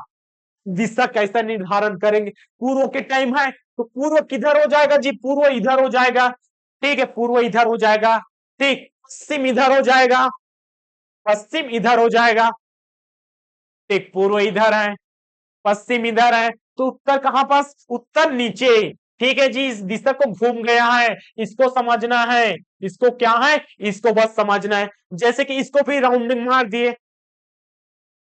Speaker 1: दिशा कैसा निर्धारण करेंगे? पूर्व के टाइम है तो पूर्व किधर हो जाएगा जी? पूर्व इधर हो जाएगा। ठीक है, पूर्व इधर हो जाएगा। ठीक, पश्चिम इधर हो जाएगा। पश्चिम इधर हो जाएगा। ठीक, पूर्व इधर है, पश्चिम इधर है, तो उत्तर कहां पास? उत्तर नीचे। ठीक है जी, इस दिशा को घूम गया है, इसको समझना है। इसको क्या है? इसको बस समझना है। जैसे कि इसको भी राउंडिंग मार दिए।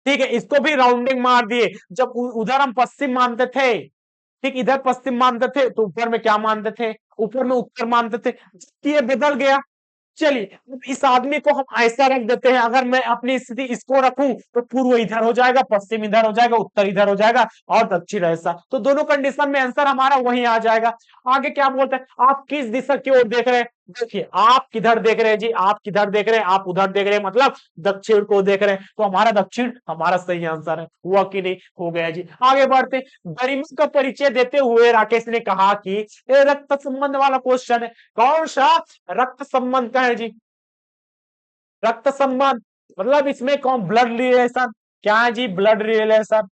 Speaker 1: ठीक है, इसको भी राउंडिंग मार दिए। जब उधर हम पश्चिम मानते थे, ठीक, इधर पश्चिम मानते थे, तो ऊपर में क्या मानते थे? ऊपर में उत्तर मानते थे। ये बदल गया। चलिए अब इस आदमी को हम ऐसा रख देते हैं, अगर मैं अपनी स्थिति इसको रखूं तो पूर्व इधर हो जाएगा, पश्चिम इधर हो जाएगा, उत्तर इधर हो जाएगा और दक्षिण ऐसा। तो दोनों कंडीशन में आंसर हमारा वही आ जाएगा। आगे क्या बोलते हैं? आप किस दिशा की ओर देख रहे हैं? देखिए आप किधर देख रहे हैं जी? आप किधर देख रहे हैं? आप उधर देख रहे हैं, मतलब दक्षिण को देख रहे हैं। तो हमारा दक्षिण हमारा सही आंसर है। हुआ कि नहीं? हो गया जी। आगे बढ़ते हैं। गरिमा का परिचय देते हुए राकेश ने कहा कि ये रक्त संबंध वाला क्वेश्चन है। कौन सा रक्त संबंध का है जी? रक्त संबंध मतलब इसमें कौन? Blood relation. क्या है जी? Blood relation.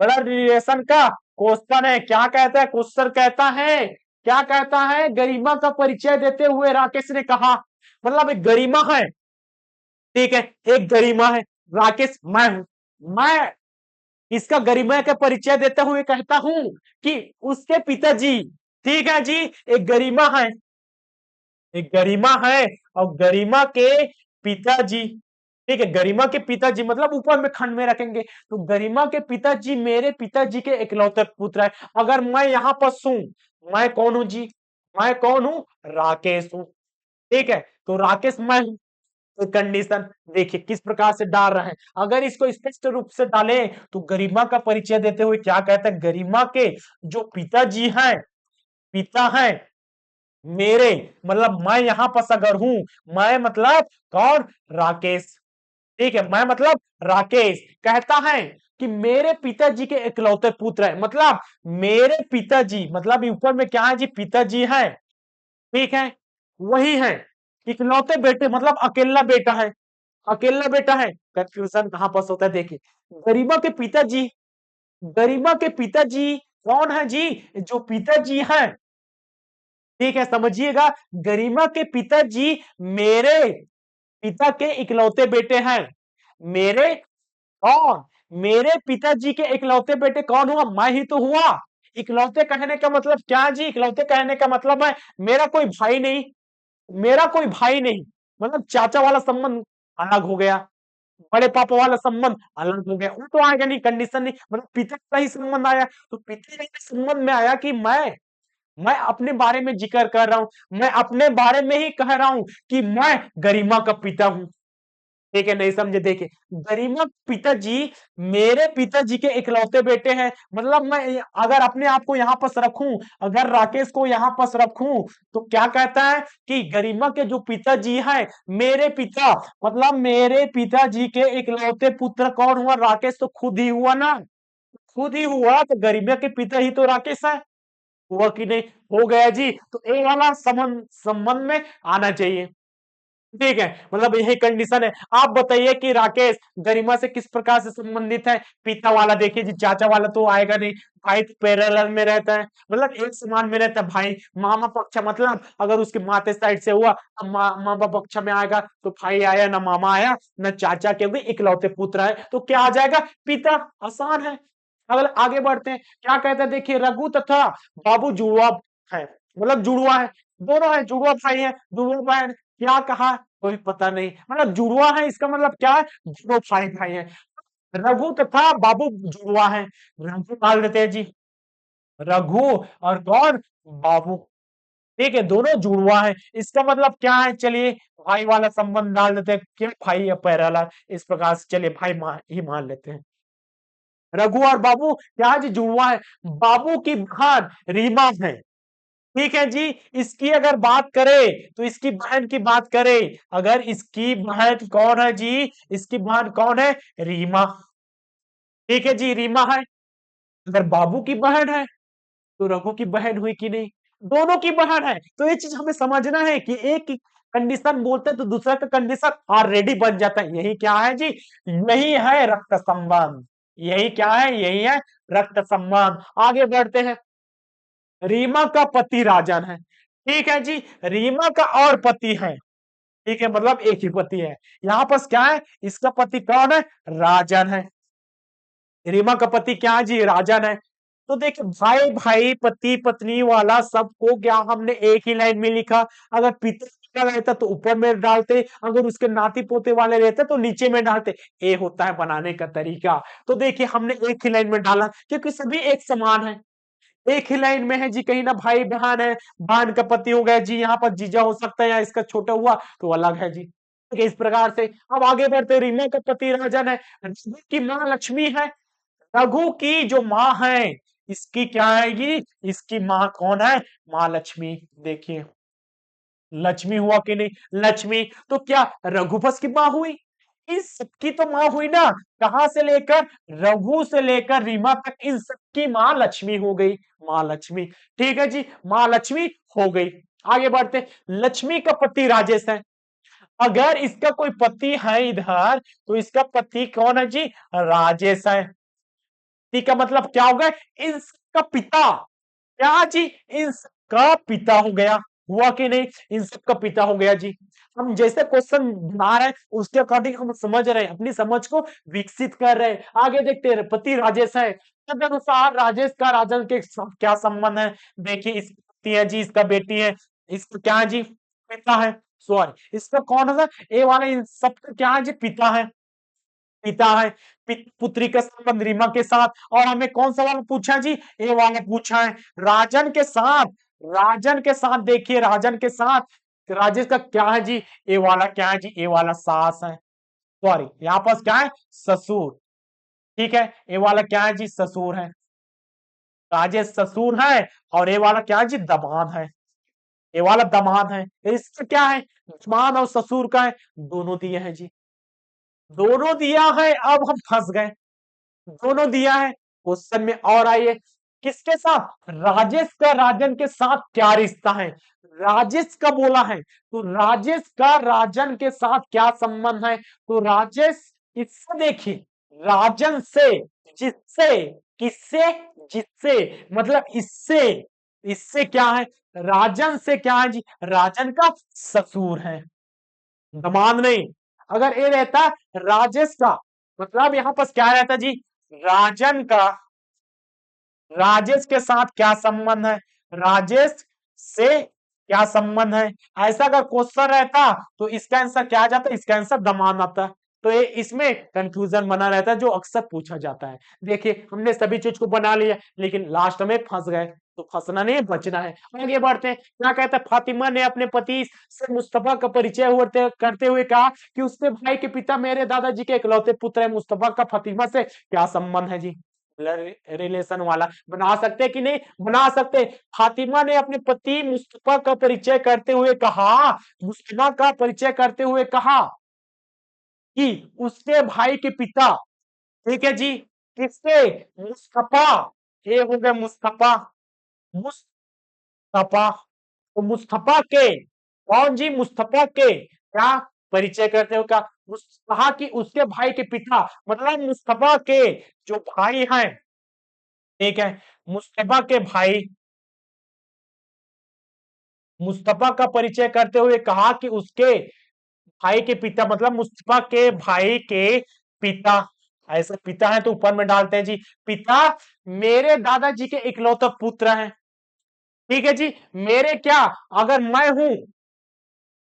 Speaker 1: ब्लड रिलेशन का क्वेश्चन है। क्या कहता है क्वेश्चन? कहता है, क्या कहता है? गरिमा का परिचय देते हुए राकेश ने कहा, मतलब एक गरिमा है। ठीक है, एक गरिमा है। राकेश मैं हूं। मैं इसका गरिमा का परिचय देते हुए कहता हूं कि उसके पिताजी, ठीक है जी, एक गरिमा है, एक गरिमा है। और गरिमा के पिताजी, ठीक है, गरिमा के पिताजी मतलब ऊपर में खंड में रखेंगे, तो गरिमा के पिताजी मेरे पिताजी के इकलौते पुत्र है। अगर मैं यहां पर हूं, मैं कौन हूं जी? मैं कौन हूं? राकेश हूं। ठीक है, तो राकेश मैं हूं। तो कंडीशन देखिए किस प्रकार से डाल रहे हैं। अगर इसको स्पष्ट रूप से डालें तो गरिमा का परिचय देते हुए क्या कहते हैं? गरिमा के जो पिताजी हैं, पिता हैं मेरे, मतलब मैं यहां पर अगर हूं, मैं मतलब कौन? राकेश। ठीक है, मैं मतलब राकेश कहता है कि मेरे पिताजी के इकलौते पुत्र है, मतलब मेरे पिताजी, मतलब ऊपर में क्या है जी? पिताजी है। ठीक है, वही है इकलौते बेटे, मतलब अकेला बेटा है। अकेला बेटा है। कंफ्यूजन कहां पर होता है? देखिए गरिमा के पिताजी, गरिमा के पिताजी कौन है जी? जो पिताजी है, ठीक है, समझिएगा, गरिमा के पिताजी मेरे पिता के इकलौते बेटे हैं। मेरे कौन? मेरे पिताजी के इकलौते बेटे कौन हुआ? मैं ही तो हुआ। इकलौते कहने का मतलब क्या है जी? इकलौते कहने का मतलब है मेरा कोई भाई नहीं, मेरा कोई भाई नहीं, मतलब चाचा वाला संबंध अलग हो गया, बड़े पापा वाला संबंध अलग हो गया। वो तो आएगा नहीं, कंडीशन नहीं, मतलब पिता का ही संबंध आया। तो पिता के संबंध में आया कि मैं अपने बारे में जिक्र कर रहा हूं, मैं अपने बारे में ही कह रहा हूं कि मैं गरिमा का पिता हूं। ठीक है, नहीं समझे? देखिए गरिमा पिताजी मेरे पिताजी के इकलौते बेटे हैं, मतलब मैं अगर अपने आप को यहां पर रखूं, अगर राकेश को यहां पर रखूं, तो क्या कहता है कि गरिमा के जो पिताजी हैं मेरे पिता, मतलब मेरे पिताजी के इकलौते पुत्र कौन हुआ? राकेश तो खुद ही हुआ ना। खुद ही हुआ तो गरिमा के पिता ही तो राकेश है। हुआ कि नहीं? हो गया जी। तो ए वाला संबंध संबंध में आना चाहिए। ठीक है, मतलब यही कंडीशन है। आप बताइए कि राकेश गरिमा से किस प्रकार से संबंधित है? पिता वाला देखिए जी, चाचा वाला तो आएगा नहीं। भाई तो पैरेलल में रहता है, मतलब एक समान में रहता है। भाई मामा पक्ष, मतलब अगर उसके माते साइड से हुआ तो मामा पक्ष में आएगा, तो भाई आया ना, मामा आया ना, चाचा, क्योंकि इकलौते पुत्र है तो क्या आ जाएगा? पिता। आसान है। अगर आगे बढ़ते हैं, क्या कहते हैं? देखिए रघु तथा बाबू जुड़वा है, मतलब जुड़वा है, दोनों है, जुड़वा भाई है, जुड़वा बहन। क्या कहा? कोई पता नहीं, मतलब जुड़वा है इसका मतलब क्या है? दोनों भाई भाई है। रघु तथा बाबू जुड़वा है। रघु डाल देते हैं जी, रघु और कौन? बाबू। ठीक है, दोनों जुड़वा है, इसका मतलब क्या है? चलिए भाई वाला संबंध डाल देते हैं, क्या भाई या पैरेलल, इस प्रकार से चलिए भाई ही मान लेते हैं। रघु और बाबू क्या जी जुड़वा है। बाबू की बहन रीमा है। ठीक है जी। इसकी अगर बात करें तो इसकी बहन की बात करें, अगर इसकी बहन कौन है जी, इसकी बहन कौन है, रीमा। ठीक है जी, रीमा है। अगर बाबू की बहन है तो रघु की बहन हुई कि नहीं, दोनों की बहन है। तो ये चीज हमें समझना है कि एक कंडीशन बोलते हैं तो दूसरा का कंडीशन ऑलरेडी बन जाता है। यही क्या है जी, यही है रक्त संबंध। यही क्या है, यही है रक्त संबंध। आगे बढ़ते हैं। रीमा का पति राजन है। ठीक है जी। रीमा का और पति है। ठीक है, मतलब एक ही पति है। यहां पर क्या है, इसका पति कौन है, राजन है। रीमा का पति क्या है जी, राजन है। तो देखिए भाई भाई पति पत्नी वाला सबको क्या हमने एक ही लाइन में लिखा। अगर पिता का रहता तो ऊपर में डालते, अगर उसके नाती पोते वाले रहते तो नीचे में डालते। ये होता है बनाने का तरीका। तो देखिए हमने एक ही लाइन में डाला क्योंकि सभी एक समान है। एक ही लाइन में है जी, कहीं ना भाई बहन है, बहन का पति हो गया जी, यहाँ पर जीजा हो सकता है या इसका छोटा हुआ तो अलग है जी। ठीक है, इस प्रकार से अब आगे बढ़ते। रीमा का पति राजन है, रघु की माँ लक्ष्मी है। रघु की जो माँ है, इसकी क्या आएगी, इसकी माँ कौन है, माँ लक्ष्मी। देखिए लक्ष्मी हुआ कि नहीं, लक्ष्मी। तो क्या रघुवंश की माँ हुई, इन सबकी तो माँ हुई ना। कहां से लेकर, रघु से लेकर रीमा तक इन सबकी माँ लक्ष्मी हो गई, माँ लक्ष्मी। ठीक है जी, माँ लक्ष्मी हो गई। आगे बढ़ते। लक्ष्मी का पति राजेश है। अगर इसका कोई पति है इधर तो इसका पति कौन है जी, राजेश है। ठीक का मतलब क्या हो गया, इसका पिता, क्या जी, इसका पिता हो गया। हुआ कि नहीं, इन सबका पिता हो गया जी। हम जैसे क्वेश्चन बना रहे हैं उसके अकॉर्डिंग हम समझ रहे हैं, अपनी समझ को विकसित कर रहे हैं। आगे देखते हैं, पति राजेश है, तदनुसार राजेश का राजन के साथ क्या संबंध है। देखिए इसकी पत्नी है जी, इसका बेटी है, इसका क्या है जी, पिता है। सॉरी, इसका कौन है, ए वाले इन सबका क्या है जी, पिता है, पिता है। पुत्री का संबंध रीमा के साथ। और हमें कौन सा वाला पूछा जी, ये वाला पूछा है, राजन के साथ। राजन के साथ देखिए, राजन के साथ राजेश का क्या है जी, ये वाला क्या है जी, ये वाला सास है। सॉरी, यहाँ पर क्या है, ससुर। ठीक है, ये वाला क्या है जी, ससुर है। राजेश ससुर है और ये वाला क्या है जी, दमाद है। ये वाला दमाद है। इसका क्या है, दमाद और ससुर का है, दोनों दिए हैं जी, दोनों दिया है। अब हम फंस गए, दोनों दिया है। क्वेश्चन में और आइए, किसके साथ, राजेश का राजन के साथ क्या रिश्ता है। राजेश का बोला है तो राजेश का राजन के साथ क्या संबंध है। तो राजेश इससे, देखिए राजन से, जिससे, किससे, जिससे, मतलब इससे, इससे क्या है, राजन से क्या है जी, राजन का ससुर है, दमाद नहीं। अगर ये रहता राजेश का, मतलब यहां पर क्या रहता जी, राजन का राजेश के साथ क्या संबंध है, राजेश से क्या संबंध है। ऐसा अगर क्वेश्चन रहता तो इसका आंसर क्या आ जाता, इसका आंसर दमान आता। तो ये इसमें कंफ्यूजन बना रहता है जो अक्सर पूछा जाता है। देखिए हमने सभी चीज को बना लिया लेकिन लास्ट में फंस गए, तो फंसना नहीं, बचना है। आगे बढ़ते हैं, क्या कहता है, फातिमा ने अपने पति से मुस्तफा का परिचय करते हुए कहा कि उसके भाई के पिता मेरे दादाजी के इकलौते पुत्र है। मुस्तफा का फातिमा से क्या संबंध है जी, रिलेशन वाला बना सकते कि नहीं, बना सकते। फातिमा ने अपने पति मुस्तफा का परिचय करते हुए कहा, मुस्तफा का परिचय करते हुए कहा कि उसके भाई के पिता, ठीक है जी, किसके, मुस्तफा, ये हो गया मुस्तफा, मुस्तफा। तो मुस्तफा के, कौन जी, मुस्तफा के क्या परिचय करते हो, क्या कहा कि उसके भाई के पिता, मतलब मुस्तफा के जो भाई हैं, ठीक है, मुस्तफा के भाई, मुस्तफा का परिचय करते हुए कहा कि उसके भाई के पिता, मतलब मुस्तफा के भाई के पिता, ऐसा पिता है तो ऊपर में डालते हैं जी, पिता मेरे दादाजी के इकलौता पुत्र हैं। ठीक है जी, मेरे क्या, अगर मैं हूं,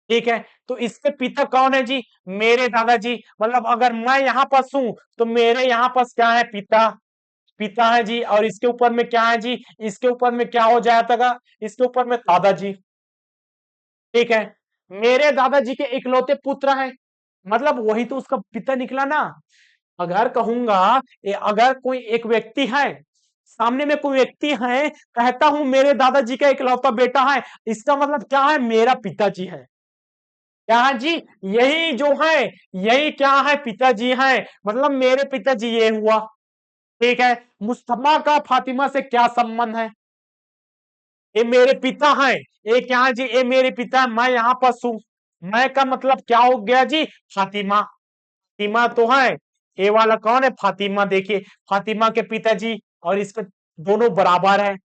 Speaker 1: ठीक है, तो इसके पिता कौन है जी, मेरे दादाजी। मतलब अगर मैं यहां पास हूं तो मेरे यहां पास क्या है, पिता, पिता है जी। और इसके ऊपर में क्या है जी, इसके ऊपर में क्या हो जाएगा, इसके ऊपर में दादाजी। ठीक है, मेरे दादाजी के इकलौते पुत्र हैं, मतलब वही तो उसका पिता निकला ना। अगर कहूंगा अगर कोई एक व्यक्ति है, सामने में कोई व्यक्ति है, कहता हूं मेरे दादाजी का इकलौता बेटा है, इसका मतलब क्या है, मेरा पिताजी है। क्या है जी, यही जो है, यही क्या है, पिताजी है, मतलब मेरे पिताजी, ये हुआ। ठीक है, मुस्तफा का फातिमा से क्या संबंध है, ये मेरे पिता हैं, ये क्या है जी, ये मेरे पिता है, मैं यहाँ पर हूं, मैं का मतलब क्या हो गया जी, फातिमा। फातिमा तो है, ये वाला कौन है, फातिमा, देखिए फातिमा के पिताजी, और इसके दोनों बराबर है।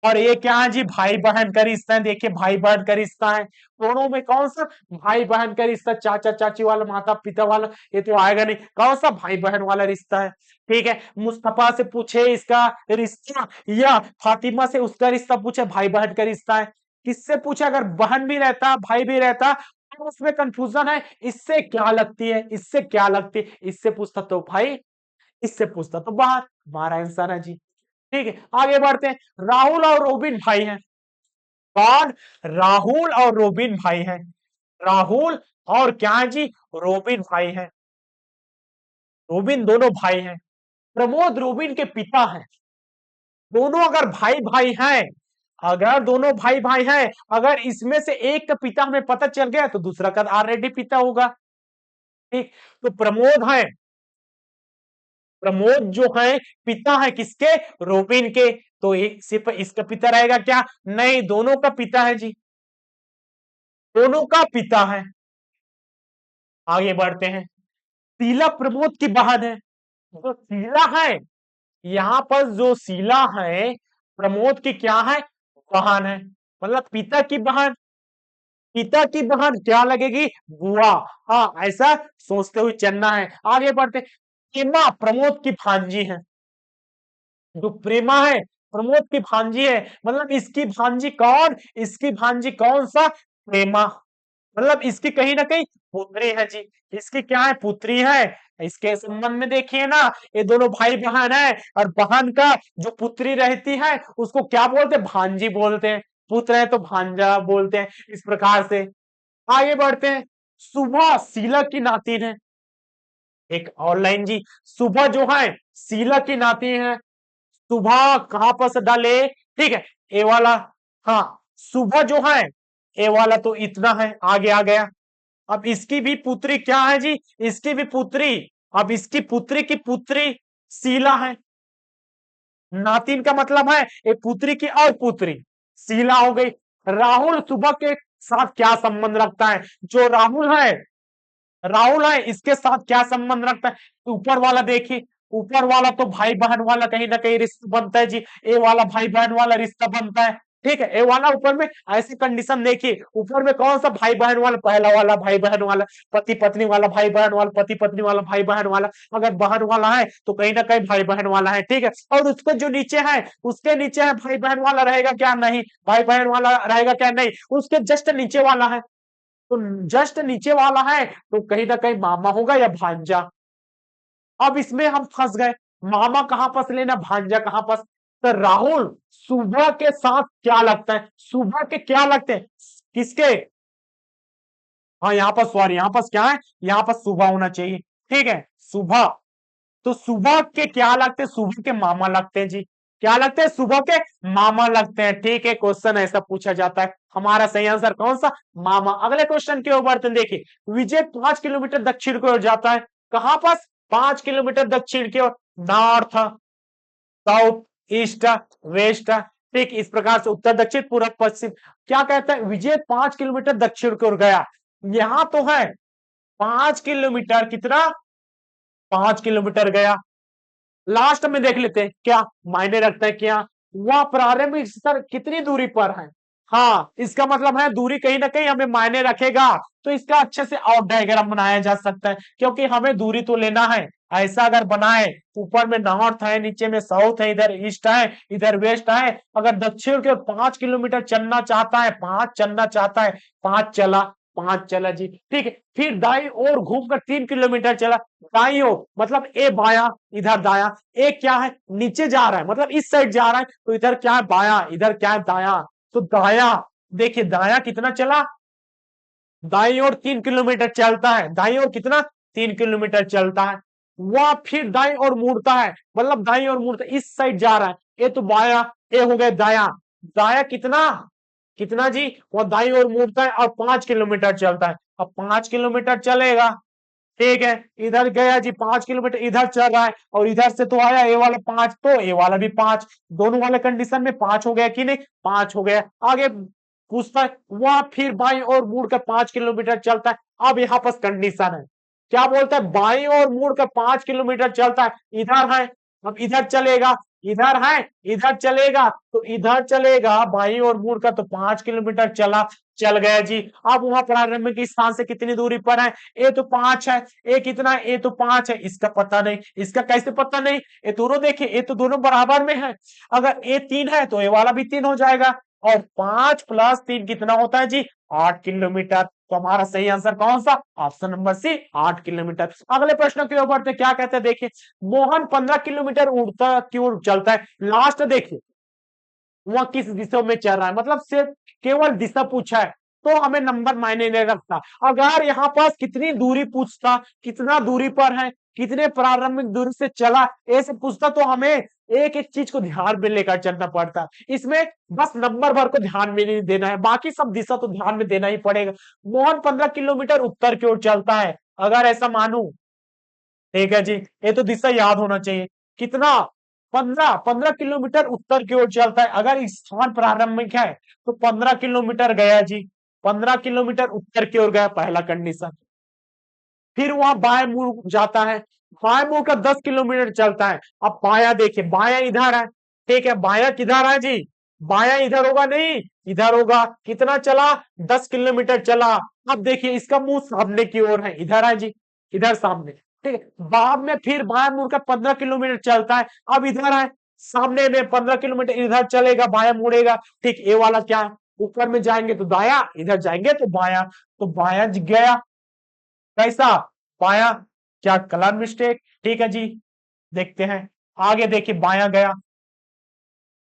Speaker 1: और ये क्या है जी, भाई बहन का रिश्ता है, देखिए भाई बहन का रिश्ता है। दोनों में कौन सा भाई बहन का रिश्ता, चाचा चाची वाला, माता पिता वाला, ये तो आएगा नहीं, कौन सा भाई बहन वाला रिश्ता है। ठीक है, मुस्तफा से पूछे इसका रिश्ता, या फातिमा से उसका रिश्ता पूछे, भाई बहन का रिश्ता है। किससे पूछे, अगर बहन भी रहता भाई भी रहता तो उसमें कंफ्यूजन है, इससे क्या लगती है, इससे क्या लगती है, इससे पूछता तो भाई, इससे पूछता तो बाहर, हमारा आंसर है जी। ठीक है, आगे बढ़ते हैं। राहुल और रोबिन भाई हैं, कौन, राहुल और रोबिन भाई हैं, राहुल और क्या है जी, रोबिन भाई हैं, रोबिन दोनों भाई हैं। प्रमोद रोबिन के पिता हैं, दोनों अगर भाई भाई हैं, अगर दोनों भाई भाई हैं, अगर इसमें से एक का पिता हमें पता चल गया तो दूसरा का ऑलरेडी पिता होगा। ठीक, तो प्रमोद है, प्रमोद जो है पिता है किसके, रोबिन के, तो सिर्फ इसका पिता रहेगा क्या, नहीं, दोनों का पिता है जी, दोनों का पिता है। आगे बढ़ते हैं। शीला प्रमोद की बहन है, जो शीला है, यहां पर जो शीला है प्रमोद की क्या है, बहन है, मतलब पिता की बहन, पिता की बहन क्या लगेगी, बुआ। हाँ, ऐसा सोचते हुए चलना है। आगे बढ़ते, प्रेमा प्रमोद की भांजी है, जो प्रेमा है प्रमोद की भांजी है, मतलब इसकी भांजी कौन, इसकी भांजी कौन सा, प्रेमा, मतलब इसकी कहीं ना कहीं पुत्री है जी, इसकी क्या है, पुत्री है। इसके संबंध में देखिए ना, ये दोनों भाई बहन है, और बहन का जो पुत्री रहती है उसको क्या बोलते हैं, भांजी बोलते हैं, पुत्र है तो भांजा बोलते हैं, इस प्रकार से। आगे बढ़ते हैं। सुबह शीला की नातिन है, एक ऑनलाइन जी, सुबह जो है शीला की नातिन है, सुबह कहां पर से डाले, ठीक है, ए वाला, हाँ, सुबह जो है, ए वाला तो इतना है, आगे आ गया। अब इसकी भी पुत्री क्या है जी, इसकी भी पुत्री, अब इसकी पुत्री की पुत्री शीला है, नातिन का मतलब है एक पुत्री की और पुत्री, शीला हो गई। राहुल सुबह के साथ क्या संबंध रखता है, जो राहुल है, राहुल है इसके साथ क्या संबंध रखता है, ऊपर वाला देखिए, ऊपर वाला तो भाई बहन वाला कहीं ना कहीं रिश्ता बनता है जी, ए वाला भाई बहन वाला रिश्ता बनता है। ठीक है, ए वाला ऊपर में ऐसी कंडीशन देखिए, ऊपर में कौन सा भाई बहन वाला, पहला वाला भाई बहन वाला, पति पत्नी वाला भाई बहन वाला, पति पत्नी वाला भाई बहन वाला, अगर बहन वाला है तो कहीं ना कहीं भाई बहन वाला है। ठीक है, और उसको जो नीचे है, उसके नीचे है भाई बहन वाला रहेगा क्या, नहीं, भाई बहन वाला रहेगा क्या, नहीं, उसके जस्ट नीचे वाला है, तो जस्ट नीचे वाला है तो कहीं ना कहीं मामा होगा या भांजा। अब इसमें हम फंस गए, मामा कहां फंस लेना, भांजा कहां फंस, तो राहुल सुबह के साथ क्या लगता है, सुबह के क्या लगते हैं, किसके, हाँ यहाँ पर सॉरी, यहाँ पर क्या है, यहाँ पर सुबह होना चाहिए। ठीक है, सुबह, तो सुबह के क्या लगते हैं, सुबह के मामा लगते हैं जी, क्या लगते हैं, सुबह के मामा लगते हैं। ठीक है, क्वेश्चन ऐसा पूछा जाता है, हमारा सही आंसर कौन सा, मामा। अगले क्वेश्चन के ऊपर देखिए, विजय 5 किलोमीटर दक्षिण की ओर जाता है, कहां पर, 5 किलोमीटर दक्षिण की ओर, नॉर्थ, साउथ, ईस्ट, वेस्ट। ठीक, इस प्रकार से उत्तर दक्षिण पूर्व पश्चिम। क्या कहता है, विजय 5 किलोमीटर दक्षिण की ओर गया, यहां तो है 5 किलोमीटर, कितना, 5 किलोमीटर गया। लास्ट में देख लेते हैं क्या मायने रखता है, क्या वह प्रारंभिक स्तर कितनी दूरी पर है, हाँ, इसका मतलब है दूरी कहीं ना कहीं हमें मायने रखेगा, तो इसका अच्छे से और डायग्राम बनाया जा सकता है, क्योंकि हमें दूरी तो लेना है। ऐसा अगर बनाए, ऊपर में नॉर्थ है, नीचे में साउथ है, इधर ईस्ट है, इधर वेस्ट है, अगर दक्षिण के 5 किलोमीटर चलना चाहता है, 5 चलना चाहता है, 5 चला, 5 चला जी। ठीक है, फिर दाई और घूमकर 3 किलोमीटर चला, दाई ओर मतलब ए बाया, इधर दाया, ए क्या है, नीचे जा रहा है, मतलब इस साइड जा रहा है, तो इधर क्या है, बाया, इधर क्या है, दाया, तो दाया, देखिए दाया कितना चला, दाई ओर 3 किलोमीटर चलता है, दाई ओर कितना, 3 किलोमीटर चलता है। वह फिर दाएं और मुड़ता है, मतलब दाएं और मुड़ता है, इस साइड जा रहा है। ये तो बाया, ये हो गया दाया। दाया कितना, कितना जी, वह दाई और मुड़ता है और 5 किलोमीटर चलता है। अब 5 किलोमीटर चलेगा, ठीक है, इधर गया जी 5 किलोमीटर, इधर चल रहा है और इधर से तो आया ये वाला 5, तो ये वाला भी 5, दोनों वाले कंडीशन में 5 हो गया कि नहीं, 5 हो गया। आगे पूछता है वह फिर बाई और मुड़ कर 5 किलोमीटर चलता है। अब यहाँ पर कंडीशन है, क्या बोलता है, बाई और मुड़ कर 5 किलोमीटर चलता है, इधर है, अब इधर चलेगा, इधर है, इधर चलेगा, तो इधर चलेगा बाई और मुड़ कर, तो 5 किलोमीटर चला, चल गया जी। अब वहां प्रारंभिक स्थान से कितनी दूरी पर है, ए तो 5 है, ए कितना है, ए तो 5 है, इसका पता नहीं, इसका कैसे पता नहीं, ये दोनों देखिए, ये तो दोनों बराबर में है, अगर ए 3 है तो ये वाला भी 3 हो जाएगा, और 5 + 3 कितना होता है जी, 8 किलोमीटर। तो हमारा सही आंसर कौन सा, ऑप्शन नंबर सी, 8 किलोमीटर। अगले प्रश्न की ओर बढ़ते, क्या कहते हैं देखिए, मोहन 15 किलोमीटर उड़ता क्यों चलता है, लास्ट देखिए, वह किस दिशा में चल रहा है, मतलब सिर्फ केवल दिशा पूछा है, तो हमें नंबर मायने नहीं रखता। अगर यहाँ पास कितनी दूरी पूछता, कितना दूरी पर है, कितने प्रारंभिक दूरी से चला, ऐसे पूछता, तो हमें एक एक चीज को ध्यान में लेकर चलना पड़ता। इसमें बस नंबर भर को ध्यान में नहीं देना है, बाकी सब दिशा तो ध्यान में देना ही पड़ेगा। मोहन 15 किलोमीटर उत्तर की ओर चलता है, अगर ऐसा मानू, ठीक है जी, ये तो दिशा याद होना चाहिए, कितना, 15 किलोमीटर उत्तर की ओर चलता है, अगर स्थान प्रारंभिक है तो 15 किलोमीटर गया जी, 15 किलोमीटर उत्तर की ओर गया, पहला कंडीशन। फिर वहां बाएं मुड़ जाता है, बाएं मुड़ का 10 किलोमीटर चलता है। अब बाया देखिए, बाया इधर है, ठीक है, बाया किधर है जी, बाया इधर होगा नहीं, इधर होगा, कितना चला, 10 किलोमीटर चला। अब देखिए इसका मुंह सामने की ओर है, इधर है जी, इधर सामने, ठीक है, बाद में फिर बाया मुड़ का 15 किलोमीटर चलता है, अब इधर है, सामने में 15 किलोमीटर इधर चलेगा, बाया मुड़ेगा, ठीक, ये वाला क्या है, ऊपर में जाएंगे तो दाया, इधर जाएंगे तो बाया, तो बाया गया, कैसा, बाया, क्या कलर मिस्टेक, ठीक है जी, देखते हैं आगे, देखिए बाया गया,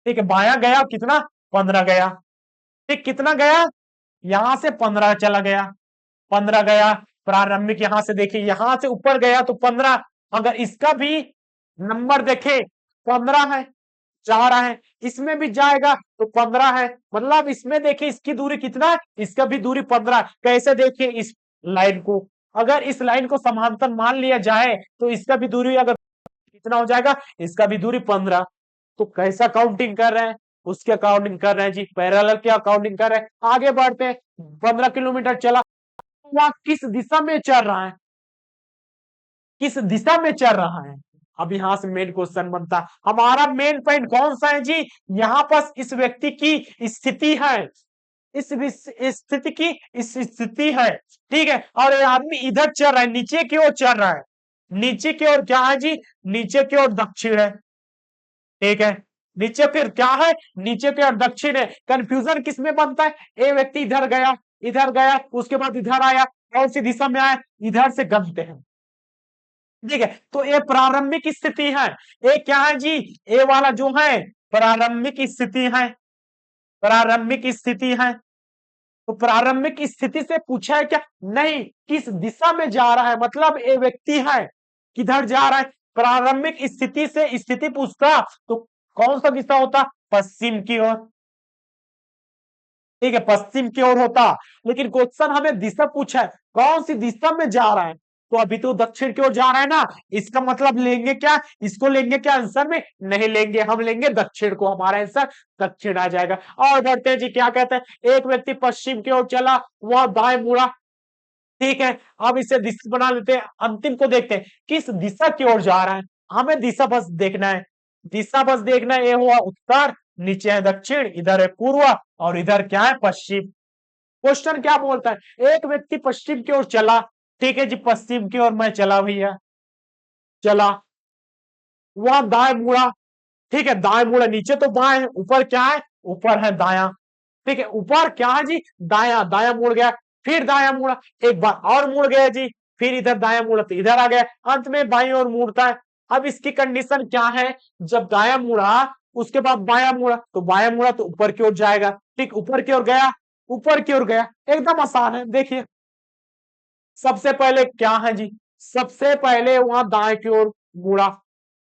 Speaker 1: ठीक है, बाया गया, कितना, 15 गया, ठीक, कितना गया, यहां से 15 चला गया, 15 गया, प्रारंभिक यहां से देखिए, यहां से ऊपर गया तो 15, अगर इसका भी नंबर देखे 15 है, जा रहा है, इसमें भी जाएगा तो 15 है, मतलब इसमें देखिए इसकी दूरी कितना है, इसका भी दूरी 15। कैसे देखिए, इस लाइन को, अगर इस लाइन को समांतर मान लिया जाए तो इसका भी दूरी अगर कितना हो जाएगा, इसका भी दूरी 15। तो कैसा काउंटिंग कर रहे हैं, उसके अकाउंटिंग कर रहे हैं जी, पैरेलल के अकाउंटिंग कर रहे हैं। आगे बढ़ते हैं, 15 किलोमीटर चला, वह किस दिशा में चल रहा है, किस दिशा में चल रहा है। अब यहां से मेन क्वेश्चन बनता है, हमारा मेन पॉइंट कौन सा है जी, यहाँ पर इस व्यक्ति की स्थिति है, इस स्थिति की इस स्थिति है, ठीक है, और ये आदमी इधर चल रहा है, नीचे की ओर चल रहा है, नीचे की ओर क्या है जी, नीचे की ओर दक्षिण है, ठीक है, नीचे फिर क्या है, नीचे की ओर दक्षिण है। कंफ्यूजन किस में बनता है, ए व्यक्ति इधर गया, इधर गया, उसके बाद इधर आया, कौन सी दिशा में आया, इधर से गलते हैं, ठीक है, तो ये प्रारंभिक स्थिति है, ये क्या है जी, ये वाला जो है प्रारंभिक स्थिति है, प्रारंभिक स्थिति है। तो प्रारंभिक स्थिति से पूछा है क्या, नहीं, किस दिशा में जा रहा है, मतलब ये व्यक्ति है किधर जा रहा है, प्रारंभिक स्थिति से स्थिति पूछता तो कौन सा दिशा होता, पश्चिम की ओर, ठीक है, पश्चिम की ओर होता, लेकिन क्वेश्चन हमें दिशा पूछा है, कौन सी दिशा में जा रहा है, तो अभी तो दक्षिण की ओर जा रहा है ना, इसका मतलब लेंगे क्या, इसको लेंगे क्या आंसर में, नहीं लेंगे, हम लेंगे दक्षिण को, हमारा आंसर दक्षिण आ जाएगा। और बढ़ते हैं जी, क्या कहते हैं, एक व्यक्ति पश्चिम की ओर चला, वह दाएं मुड़ा, ठीक है, अब इसे दिशा बना लेते हैं, अंतिम को देखते हैं, किस दिशा की ओर जा रहा है, हमें दिशा बस देखना है, दिशा बस देखना है, ये हुआ उत्तर, नीचे है दक्षिण, इधर है पूर्व, और इधर क्या है, पश्चिम। क्वेश्चन क्या बोलता है, एक व्यक्ति पश्चिम की ओर चला, ठीक है जी, पश्चिम की ओर मैं चला भैया, चला, वह दाएं मुड़ा, ठीक है, दाएं मुड़ा, नीचे तो बाएं है, ऊपर क्या है, ऊपर है दाया, ठीक है, ऊपर क्या है जी, दाया, दाया मुड़ गया, फिर दाया मुड़ा, एक बार और मुड़ गया जी, फिर इधर दाया मुड़ा तो इधर आ गया, अंत में बाईं ओर मुड़ता है। अब इसकी कंडीशन क्या है, जब दाया मुड़ा उसके बाद बाया मुड़ा, तो बाया मुड़ा तो ऊपर की ओर जाएगा, ठीक, ऊपर की ओर गया, ऊपर की ओर गया, एकदम आसान है, देखिए सबसे पहले क्या है जी, सबसे पहले वहां दाएं की ओर मुड़ा,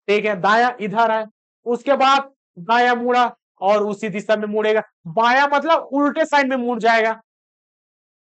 Speaker 1: ठीक है, दाया इधर है, उसके बाद दाया मुड़ा और उसी दिशा में मुड़ेगा। बाया मतलब उल्टे साइड में मुड़ जाएगा।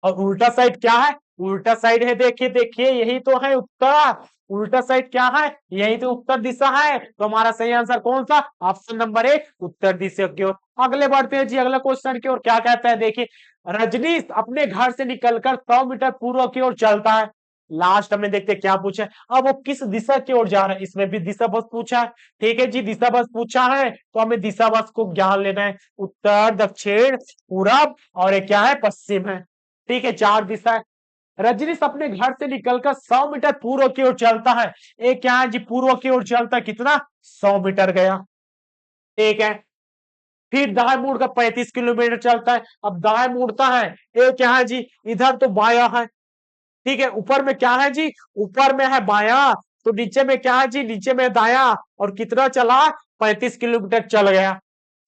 Speaker 1: और उल्टा साइड क्या है? उल्टा साइड है, देखिए देखिए, यही तो है उत्तर। उल्टा साइड क्या है? यही तो उत्तर दिशा है। तो हमारा सही आंसर कौन सा? ऑप्शन नंबर 1, उत्तर दिशा की ओर। अगले बढ़ते हैं जी, अगला क्वेश्चन की ओर। क्या कहता है देखिए, रजनीश अपने घर से निकलकर 100 मीटर पूर्व की ओर चलता है। लास्ट में देखते हैं क्या पूछा है। अब वो किस दिशा की ओर जा रहा है, इसमें भी दिशा बस पूछा है। ठीक है जी, दिशा बस पूछा है तो हमें दिशा बस को ज्ञान लेना है। उत्तर, दक्षिण, पूरब और ये क्या है? पश्चिम है। ठीक है, 4 दिशा है। रजनीश अपने घर से निकलकर 100 मीटर पूर्व की ओर चलता है। ये क्या है जी? पूर्व की ओर चलता है, कितना? 100 मीटर गया। ठीक है, फिर दाएं मुड़ कर 35 किलोमीटर चलता है। अब दाएं मुड़ता है, ये क्या है जी? इधर तो बाया है। ठीक है, ऊपर में क्या है जी? ऊपर में है बाया, तो नीचे में क्या है जी? नीचे में दाया। और कितना चला? 35 किलोमीटर चल गया।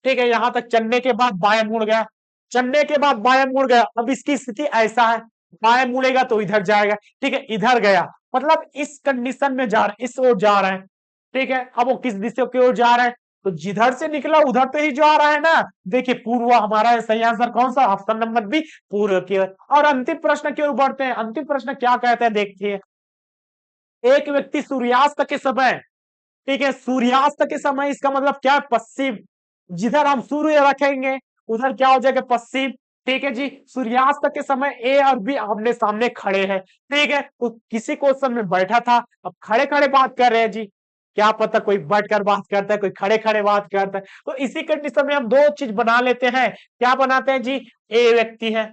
Speaker 1: ठीक है, यहां तक चलने के बाद बाया मुड़ गया। चलने के बाद बाया मुड़ गया। अब इसकी स्थिति ऐसा है, बाया मुड़ेगा तो इधर जाएगा। ठीक है, इधर गया, मतलब इस कंडीशन में जा रहा है, इस ओर जा रहा है। ठीक है, अब वो किस दिशा की ओर जा रहा है? तो जिधर से निकला उधर तो ही जा रहा है ना। देखिए, पूर्व हमारा है सही आंसर। कौन सा? ऑप्शन नंबर बी, पूर्व की ओर। और अंतिम प्रश्न की ओर बढ़ते हैं। अंतिम प्रश्न क्या कहते हैं देखिए, एक व्यक्ति सूर्यास्त के समय, ठीक है, सूर्यास्त के समय, इसका मतलब क्या है? पश्चिम। जिधर हम सूर्य रखेंगे उधर क्या हो जाएगा? पश्चिम। ठीक है जी, सूर्यास्त के समय ए और बी आमने सामने खड़े हैं। ठीक है, तो किसी क्वेश्चन में बैठा था, अब खड़े खड़े बात कर रहे हैं जी। क्या पता कोई बैठकर बात करता है, कोई खड़े खड़े बात करता है। तो इसी कंडीशन में हम दो चीज बना लेते हैं। क्या बनाते हैं जी? ए व्यक्ति है,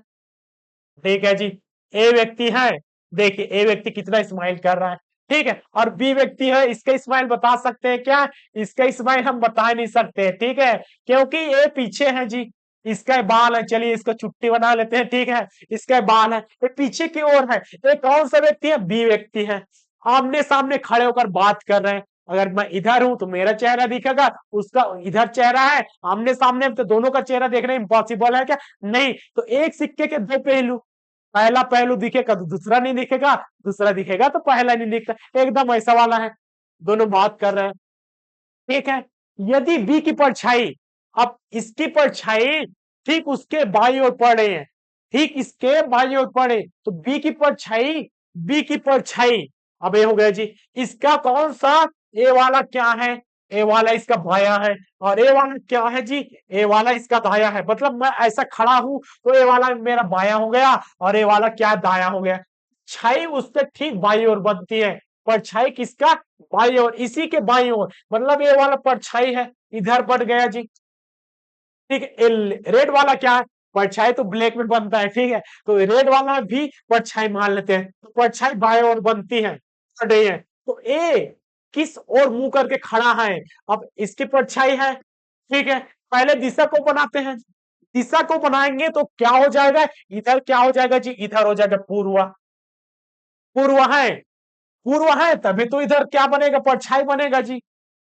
Speaker 1: ठीक है जी, ए व्यक्ति है। देखिए, ए व्यक्ति कितना स्माइल कर रहा है। ठीक है, और बी व्यक्ति है, इसका स्माइल बता सकते हैं क्या? इसका स्माइल हम बता नहीं सकते। ठीक है, क्योंकि ये पीछे है जी। इसका बाल है, चलिए इसको छुट्टी बना लेते हैं। ठीक है, इसका बाल है, ये पीछे की ओर है। ये कौन सा व्यक्ति है? बी व्यक्ति है। आमने सामने खड़े होकर बात कर रहे हैं। अगर मैं इधर हूं तो मेरा चेहरा दिखेगा, उसका इधर चेहरा है, आमने सामने, तो दोनों का चेहरा देखना इम्पॉसिबल है क्या? नहीं। तो एक सिक्के के दो पहलू, पहला पहलू दिखेगा तो दूसरा नहीं दिखेगा, दूसरा दिखेगा तो पहला नहीं दिखता, एकदम ऐसा वाला है। दोनों बात कर रहे हैं। ठीक है, यदि बी की परछाई, अब इसकी परछाई ठीक उसके बाईं ओर पड़ रही है, ठीक इसके बाईं ओर पड़े, तो बी की परछाई, बी की परछाई, अब ये हो गया जी। इसका कौन सा? ए वाला क्या है? ए वाला इसका बाया है। और ए वाला क्या है जी? ए वाला इसका दाया है। मतलब मैं ऐसा खड़ा हूं तो ए वाला मेरा बाया हो गया और ए वाला क्या? दाया हो गया। छाई उससे ठीक बाई ओर बनती है। परछाई किसका? बाई ओर, इसी के बाई ओर, मतलब ये वाला परछाई है, इधर बढ़ गया जी। ठीक है, रेड वाला क्या है? परछाई तो ब्लैक में बनता है। ठीक है, तो रेड वाला भी परछाई मान लेते हैं, तो परछाई बाएं ओर बनती है, बढ़ रही है। तो ए किस ओर मुंह करके खड़ा है? अब इसकी परछाई है। ठीक है, पहले दिशा को बनाते हैं। दिशा को बनाएंगे तो क्या हो जाएगा? इधर क्या हो जाएगा जी? इधर हो जाएगा पूर्व। पूर्व है, पूर्व है तभी तो इधर क्या बनेगा? परछाई बनेगा जी।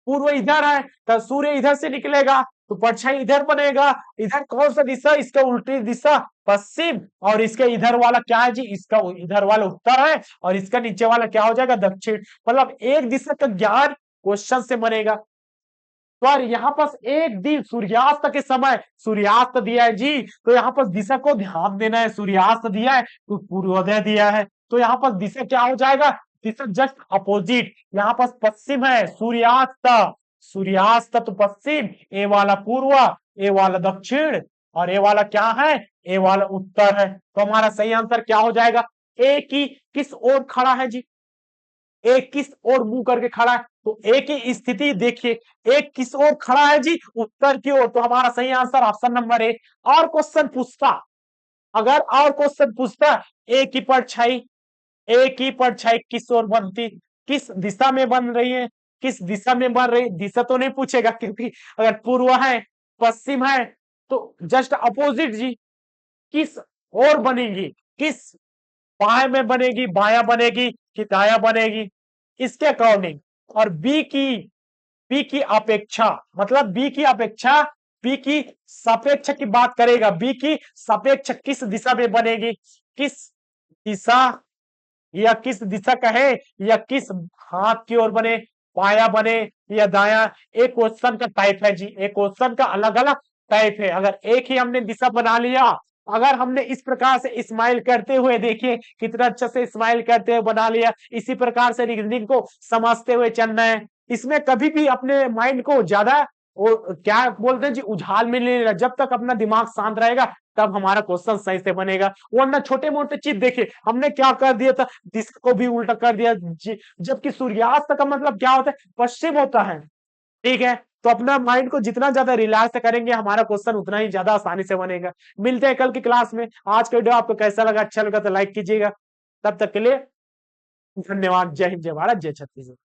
Speaker 1: पूर्व इधर है तो सूर्य इधर से निकलेगा तो परछाई इधर बनेगा। इधर कौन सा दिशा? इसका उल्टी दिशा, पश्चिम। और इसके इधर वाला क्या है जी? इसका इधर वाला उत्तर है और इसका नीचे वाला क्या हो जाएगा? दक्षिण। मतलब एक दिशा का ज्ञान क्वेश्चन से बनेगा। पर यहाँ पर एक दिन सूर्यास्त के समय, सूर्यास्त दिया है जी, तो यहाँ पर दिशा को ध्यान देना है। सूर्यास्त दिया है तो पूर्वोदय दिया है, तो यहाँ पर दिशा क्या हो जाएगा? दिशा जस्ट अपोजिट। यहाँ पर पश्चिम है, सूर्यास्त, सूर्यास्त तो पश्चिम, ए वाला पूर्व, ए वाला दक्षिण और ए वाला क्या है? ए वाला उत्तर है। तो हमारा सही आंसर क्या हो जाएगा? ए की किस ओर खड़ा है जी? एक किस ओर मुंह करके खड़ा है? तो एक की स्थिति देखिए, एक किस ओर खड़ा है जी? उत्तर की ओर। तो हमारा सही आंसर ऑप्शन नंबर ए। और क्वेश्चन पूछता, अगर और क्वेश्चन पूछता, ए की परछाई, ए की परछाई किस ओर बनती, किस दिशा में बन रही है, किस दिशा में बन रही? दिशा तो नहीं पूछेगा, क्योंकि अगर पूर्व है, पश्चिम है, तो जस्ट अपोजिट जी। किस ओर बनेगी? किस, बाएं में बनेगी, बाया बनेगी कि दाया बनेगी, इसके अकॉर्डिंग। और बी की अपेक्षा, मतलब बी की अपेक्षा, बी की सापेक्ष की बात करेगा, बी की सापेक्ष किस दिशा में बनेगी? किस दिशा या किस दिशा का है, या किस हाथ की ओर बने, बायां बने या दायां। एक क्वेश्चन का टाइप है जी, एक क्वेश्चन का अलग अलग टाइप है। अगर एक ही हमने दिशा बना लिया, अगर हमने इस प्रकार से स्माइल करते हुए, देखिए कितना अच्छे से स्माइल करते हुए बना लिया, इसी प्रकार से रीजनिंग को समझते हुए चलना है। इसमें कभी भी अपने माइंड को ज्यादा वो क्या बोलते हैं जी, उझाल में नहीं लेना। जब तक अपना दिमाग शांत रहेगा तब हमारा क्वेश्चन सही से बनेगा। वरना छोटे मोटे चीज देखिए हमने क्या कर दिया था, दिशा को भी उल्टा कर दिया, जबकि सूर्यास्त का मतलब क्या होता है, पश्चिम होता है। ठीक है, तो अपना माइंड को जितना ज्यादा रिलैक्स करेंगे हमारा क्वेश्चन उतना ही ज्यादा आसानी से बनेगा। मिलते हैं कल की क्लास में। आज का वीडियो आपको कैसा लगा, अच्छा लगा तो लाइक कीजिएगा। तब तक के लिए धन्यवाद। जय हिंद, जय भारत, जय छत्तीसगढ़।